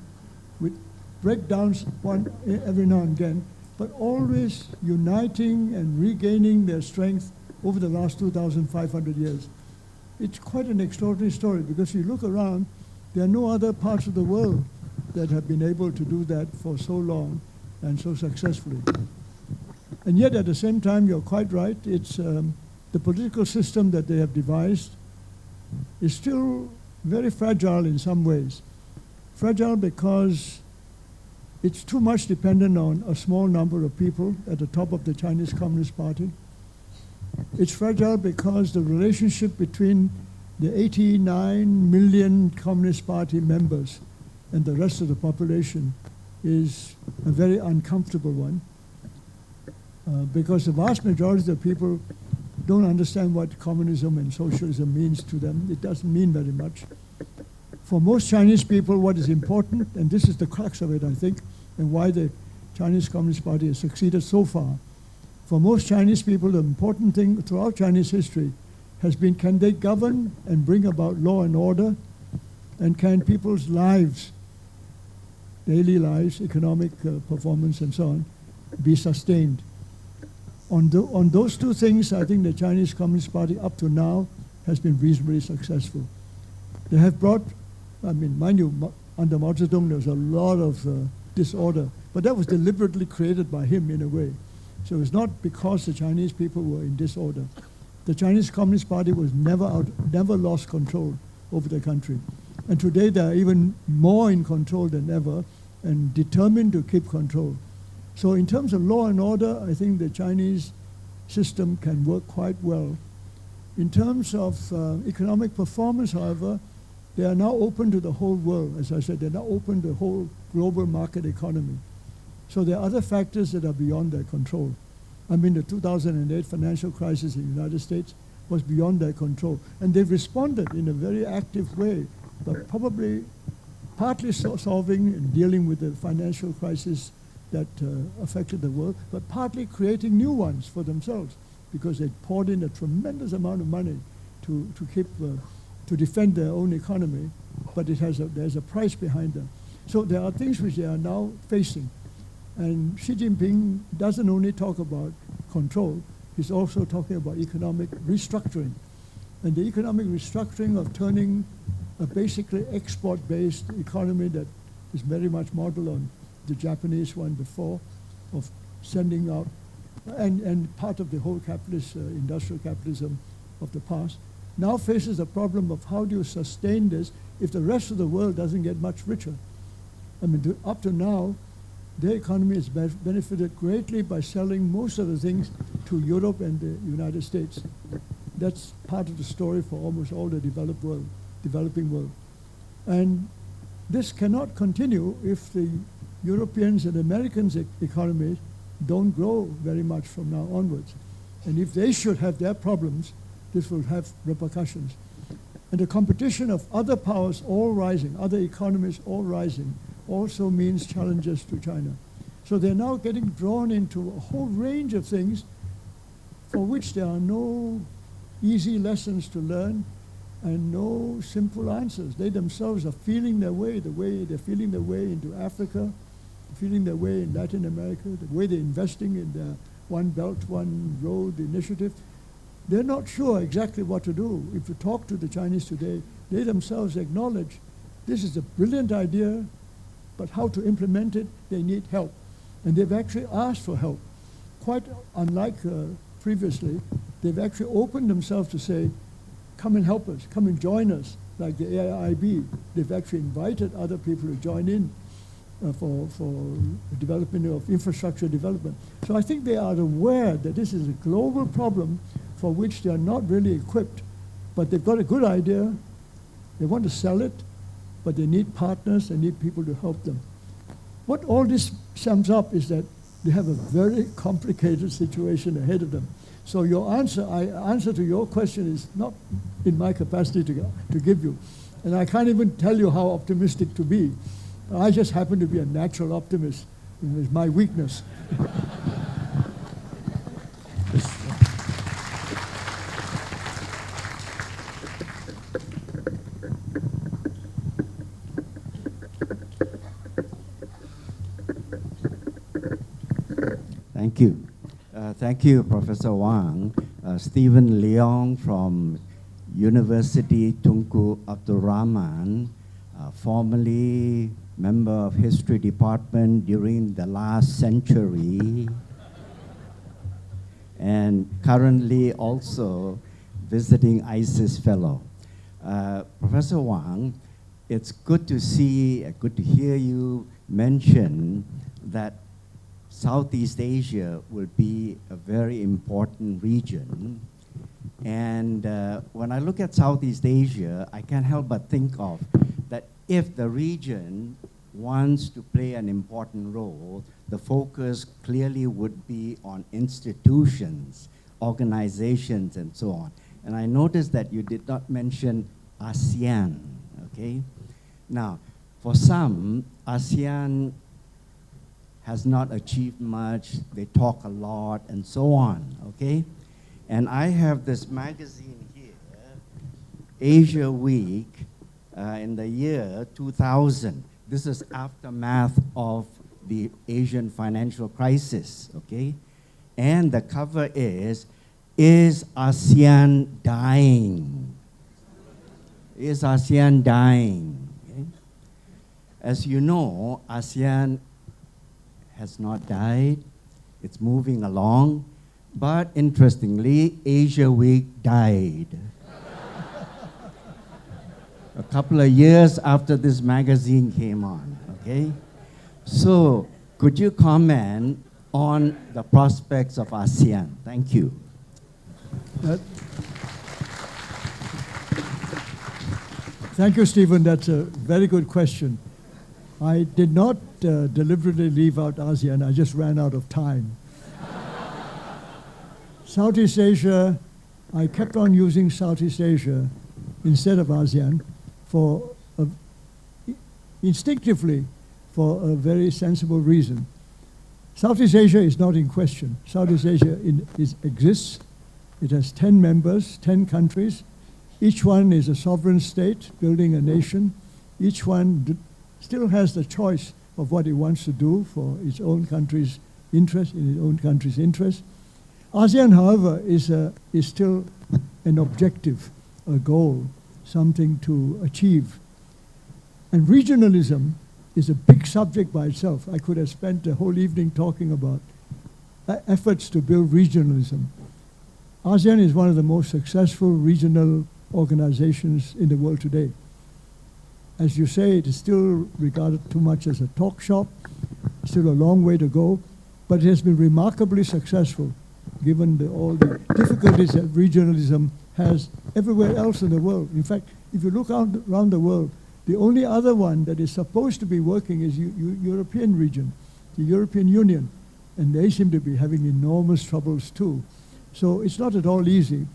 with breakdowns every now and again, but always uniting and regaining their strength over the last 2,500 years. It's quite an extraordinary story, because if you look around, there are no other parts of the world that have been able to do that for so long and so successfully. And yet at the same time, you're quite right, it's the political system that they have devised is still very fragile in some ways. Fragile because it's too much dependent on a small number of people at the top of the Chinese Communist Party. It's fragile because the relationship between the 89 million Communist Party members and the rest of the population is a very uncomfortable one, because the vast majority of the people don't understand what communism and socialism means to them. It doesn't mean very much. For most Chinese people, what is important, and this is the crux of it, I think, and why the Chinese Communist Party has succeeded so far. For most Chinese people, the important thing throughout Chinese history has been, can they govern and bring about law and order, and can people's lives, daily lives, economic performance and so on, be sustained? On those two things, I think the Chinese Communist Party up to now has been reasonably successful. They have brought, I mean, mind you, under Mao Zedong there was a lot of disorder, but that was deliberately created by him in a way. So it's not because the Chinese people were in disorder. The Chinese Communist Party was never lost control over the country. And today they are even more in control than ever and determined to keep control. So in terms of law and order, I think the Chinese system can work quite well. In terms of economic performance, however, they are now open to the whole world. As I said, they're now open to the whole global market economy. So there are other factors that are beyond their control. I mean, the 2008 financial crisis in the United States was beyond their control. And they've responded in a very active way, but probably partly solving and dealing with the financial crisis that affected the world, but partly creating new ones for themselves, because they poured in a tremendous amount of money to defend their own economy, but there's a price behind them. So there are things which they are now facing. And Xi Jinping doesn't only talk about control, he's also talking about economic restructuring. And the economic restructuring of turning a basically export-based economy that is very much modeled on the Japanese one before, of sending out, and part of the whole capitalist, industrial capitalism of the past, now faces the problem of how do you sustain this if the rest of the world doesn't get much richer. I mean, up to now, their economy has benefited greatly by selling most of the things to Europe and the United States. That's part of the story for almost all the developing world. And this cannot continue if the Europeans and Americans' economies don't grow very much from now onwards. And if they should have their problems, this will have repercussions. And the competition of other powers all rising, other economies all rising, also means challenges to China. So they're now getting drawn into a whole range of things for which there are no easy lessons to learn and no simple answers. They themselves are feeling their way, they're feeling their way into Africa, feeling their way in Latin America, the way they're investing in their One Belt, One Road initiative. They're not sure exactly what to do. If you talk to the Chinese today, they themselves acknowledge this is a brilliant idea, but how to implement it, they need help. And they've actually asked for help. Quite unlike previously, they've actually opened themselves to say, come and help us, come and join us, like the AIIB. They've actually invited other people to join in for the development of infrastructure development. So I think they are aware that this is a global problem for which they are not really equipped, but they've got a good idea, they want to sell it, but they need partners, they need people to help them. What all this sums up is that they have a very complicated situation ahead of them. So your answer to your question is not in my capacity to give you. And I can't even tell you how optimistic to be. I just happen to be a natural optimist. It's my weakness. Thank you. Thank you, Professor Wang. Stephen Leong from University Tunku Abdul Rahman, formerly member of History Department during the last century, and currently also visiting ISIS fellow. Professor Wang, it's good to see, good to hear you mention that Southeast Asia will be a very important region. And when I look at Southeast Asia, I can't help but think of that if the region wants to play an important role, the focus clearly would be on institutions, organizations, and so on. And I noticed that you did not mention ASEAN, okay? Now, for some, ASEAN has not achieved much, they talk a lot, and so on, okay? And I have this magazine here, Asia Week, in the year 2000. This is aftermath of the Asian financial crisis, okay? And the cover is ASEAN dying? Is ASEAN dying? Okay? As you know, ASEAN has not died. It's moving along. But interestingly, Asia Week died. A couple of years after this magazine came on, okay? So, could you comment on the prospects of ASEAN? Thank you. Thank you, Stephen. That's a very good question. I did not deliberately leave out ASEAN. I just ran out of time. Southeast Asia, I kept on using Southeast Asia instead of ASEAN instinctively for a very sensible reason. Southeast Asia is not in question. Southeast Asia exists. It has 10 members, 10 countries. Each one is a sovereign state building a nation. Each one still has the choice of what it wants to do for its own country's interest, in its own country's interest. ASEAN, however, is still an objective, a goal, something to achieve. And regionalism is a big subject by itself. I could have spent the whole evening talking about efforts to build regionalism. ASEAN is one of the most successful regional organizations in the world today. As you say, it is still regarded too much as a talk shop, still a long way to go, but it has been remarkably successful given all the difficulties that regionalism has everywhere else in the world. In fact, if you look around the world, the only other one that is supposed to be working is European region, the European Union, and they seem to be having enormous troubles too. So it's not at all easy.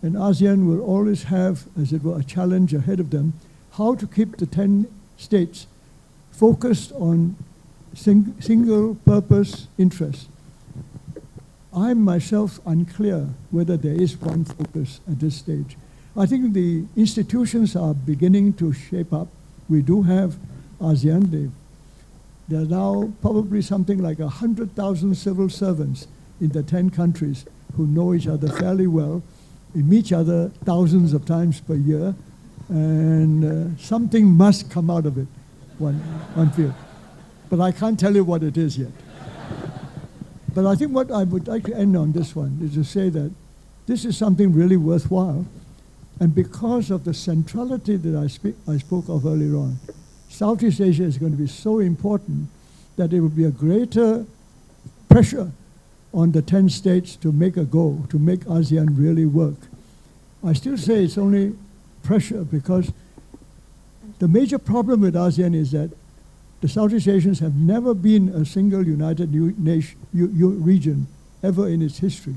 And ASEAN will always have, as it were, a challenge ahead of them, how to keep the 10 states focused on single purpose interests. I'm myself unclear whether there is one focus at this stage. I think the institutions are beginning to shape up. We do have ASEAN. There are now probably something like 100,000 civil servants in the 10 countries who know each other fairly well. We meet each other thousands of times per year, and something must come out of it, one feels. But I can't tell you what it is yet. But I think what I would like to end on this one is to say that this is something really worthwhile, and because of the centrality that I spoke of earlier on, Southeast Asia is going to be so important that it will be a greater pressure on the 10 states to make a go, to make ASEAN really work. I still say it's only pressure because the major problem with ASEAN is that the Southeast Asians have never been a single united region ever in its history.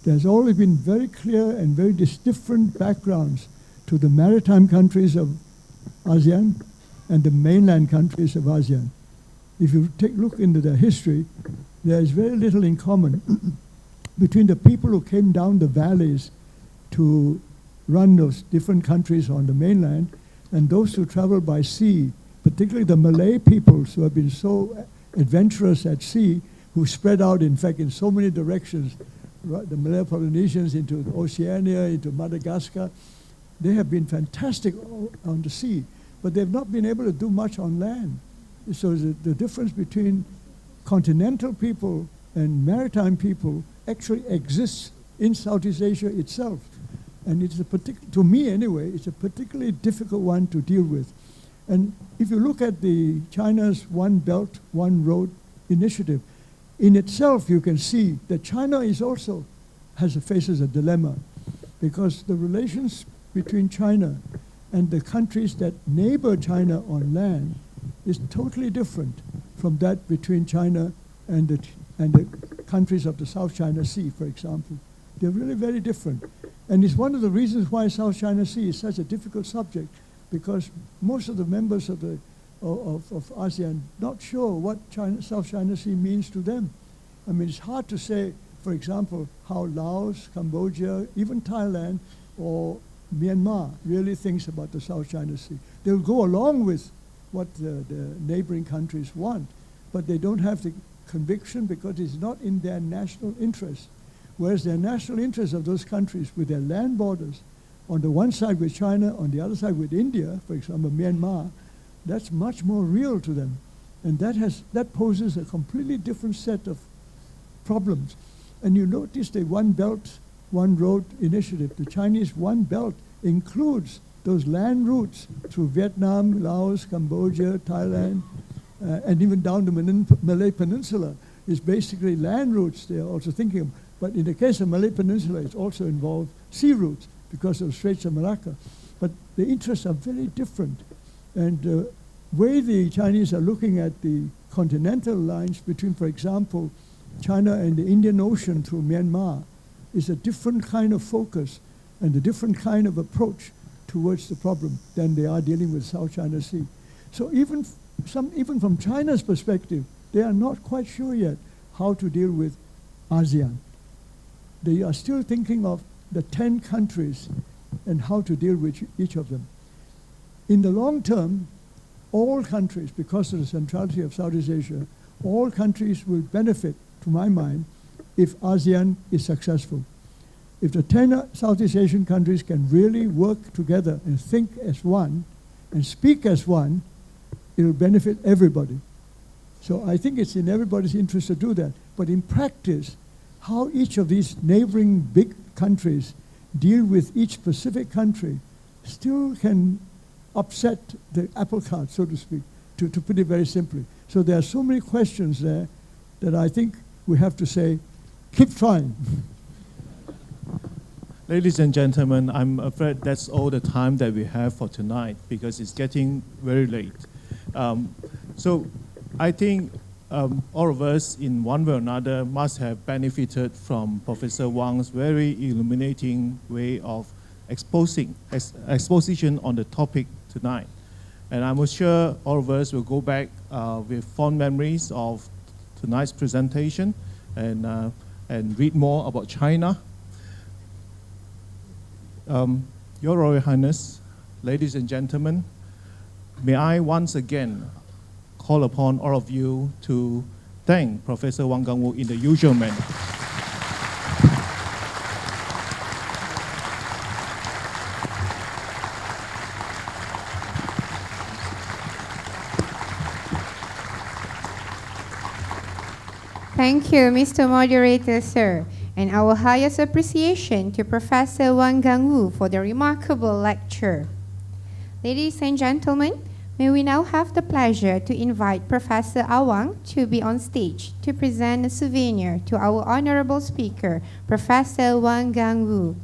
There's always been very clear and very different backgrounds to the maritime countries of ASEAN and the mainland countries of ASEAN. If you look into their history, there is very little in common between the people who came down the valleys to run those different countries on the mainland and those who traveled by sea, particularly the Malay peoples who have been so adventurous at sea, who spread out, in fact, in so many directions, right, the Malay Polynesians into Oceania, into Madagascar. They have been fantastic on the sea, but they've not been able to do much on land. So the difference between continental people and maritime people actually exists in Southeast Asia itself. And it's to me anyway, it's a particularly difficult one to deal with. And if you look at the China's One Belt, One Road initiative, in itself you can see that China is also faces a dilemma, because the relations between China and the countries that neighbor China on land is totally different from that between China and the countries of the South China Sea, for example. They're really very different. And it's one of the reasons why South China Sea is such a difficult subject, because most of the members of ASEAN not sure what South China Sea means to them. I mean, it's hard to say, for example, how Laos, Cambodia, even Thailand or Myanmar really thinks about the South China Sea. They'll go along with what the neighboring countries want, but they don't have the conviction because it's not in their national interest. Whereas their national interests of those countries with their land borders, on the one side with China, on the other side with India, for example, Myanmar, that's much more real to them. And that poses a completely different set of problems. And you notice the One Belt, One Road initiative, the Chinese One Belt includes those land routes through Vietnam, Laos, Cambodia, Thailand, and even down the Malay Peninsula is basically land routes they're also thinking of. But in the case of Malay Peninsula, it also involves sea routes because of the Straits of Malacca. But the interests are very different. And the way the Chinese are looking at the continental lines between, for example, China and the Indian Ocean through Myanmar is a different kind of focus and a different kind of approach towards the problem than they are dealing with South China Sea. So even from China's perspective, they are not quite sure yet how to deal with ASEAN. They are still thinking of the 10 countries and how to deal with each of them. In the long term, all countries, because of the centrality of Southeast Asia, all countries will benefit, to my mind, if ASEAN is successful. If the 10 Southeast Asian countries can really work together and think as one and speak as one, it will benefit everybody. So I think it's in everybody's interest to do that. But in practice, how each of these neighboring big countries deal with each specific country still can upset the apple cart, so to speak, to put it very simply. So there are so many questions there that I think we have to say, keep trying. Ladies and gentlemen, I'm afraid that's all the time that we have for tonight because it's getting very late. So I think all of us in one way or another must have benefited from Professor Wang's very illuminating way of exposition on the topic tonight. And I'm sure all of us will go back with fond memories of tonight's presentation and read more about China. Your Royal Highness, ladies and gentlemen, may I once again call upon all of you to thank Professor Wang Gungwu in the usual manner. Thank you, Mr. Moderator, sir, and our highest appreciation to Professor Wang Gungwu for the remarkable lecture. Ladies and gentlemen, may we now have the pleasure to invite Professor Awang to be on stage to present a souvenir to our honorable speaker, Professor Wang Gungwu.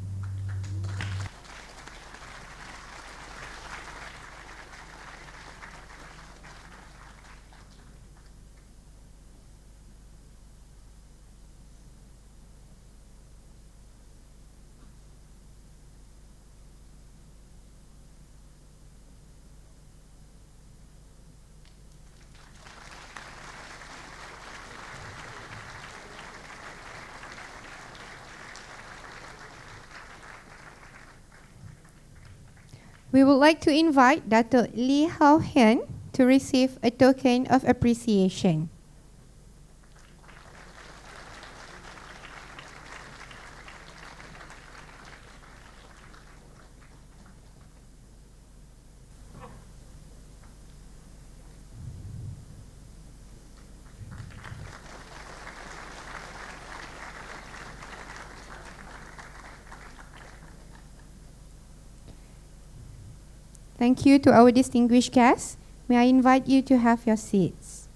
We would like to invite Dr. Lee Hao Hian to receive a token of appreciation. Thank you to our distinguished guests. May I invite you to have your seats.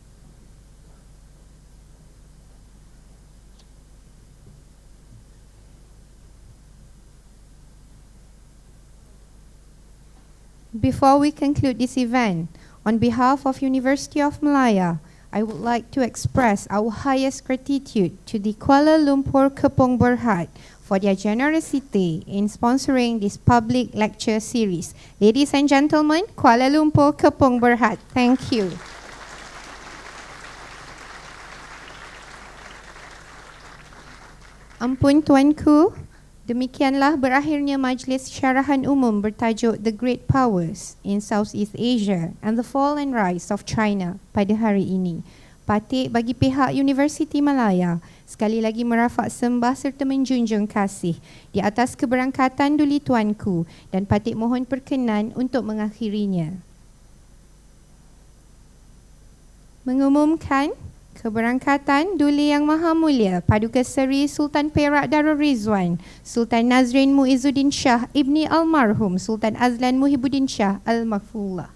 Before we conclude this event, on behalf of University of Malaya, I would like to express our highest gratitude to the Kuala Lumpur Kepong Berhad for their generosity in sponsoring this public lecture series. Ladies and gentlemen, Kuala Lumpur Kepong Berhad, thank you. Ampun Tuanku, demikianlah berakhirnya majlis syarahan umum bertajuk The Great Powers in Southeast Asia and the Fall and Rise of China pada hari ini. Patik bagi pihak Universiti Malaya sekali lagi merafak sembah serta menjunjung kasih di atas keberangkatan duli tuanku dan patik mohon perkenan untuk mengakhirinya. Mengumumkan keberangkatan Duli Yang Maha Mulia Paduka Seri Sultan Perak Darul Rizwan Sultan Nazrin Muizzuddin Shah Ibni Almarhum Sultan Azlan Muhibbuddin Shah Al-Maghfurullah.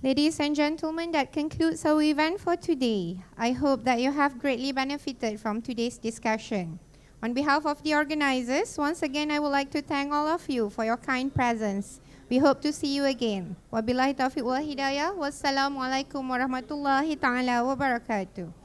Ladies and gentlemen, that concludes our event for today. I hope that you have greatly benefited from today's discussion. On behalf of the organizers, once again, I would like to thank all of you for your kind presence. We hope to see you again. Wabillahi taufiq wal hidayah. Wassalamualaikum warahmatullahi ta'ala wabarakatuh.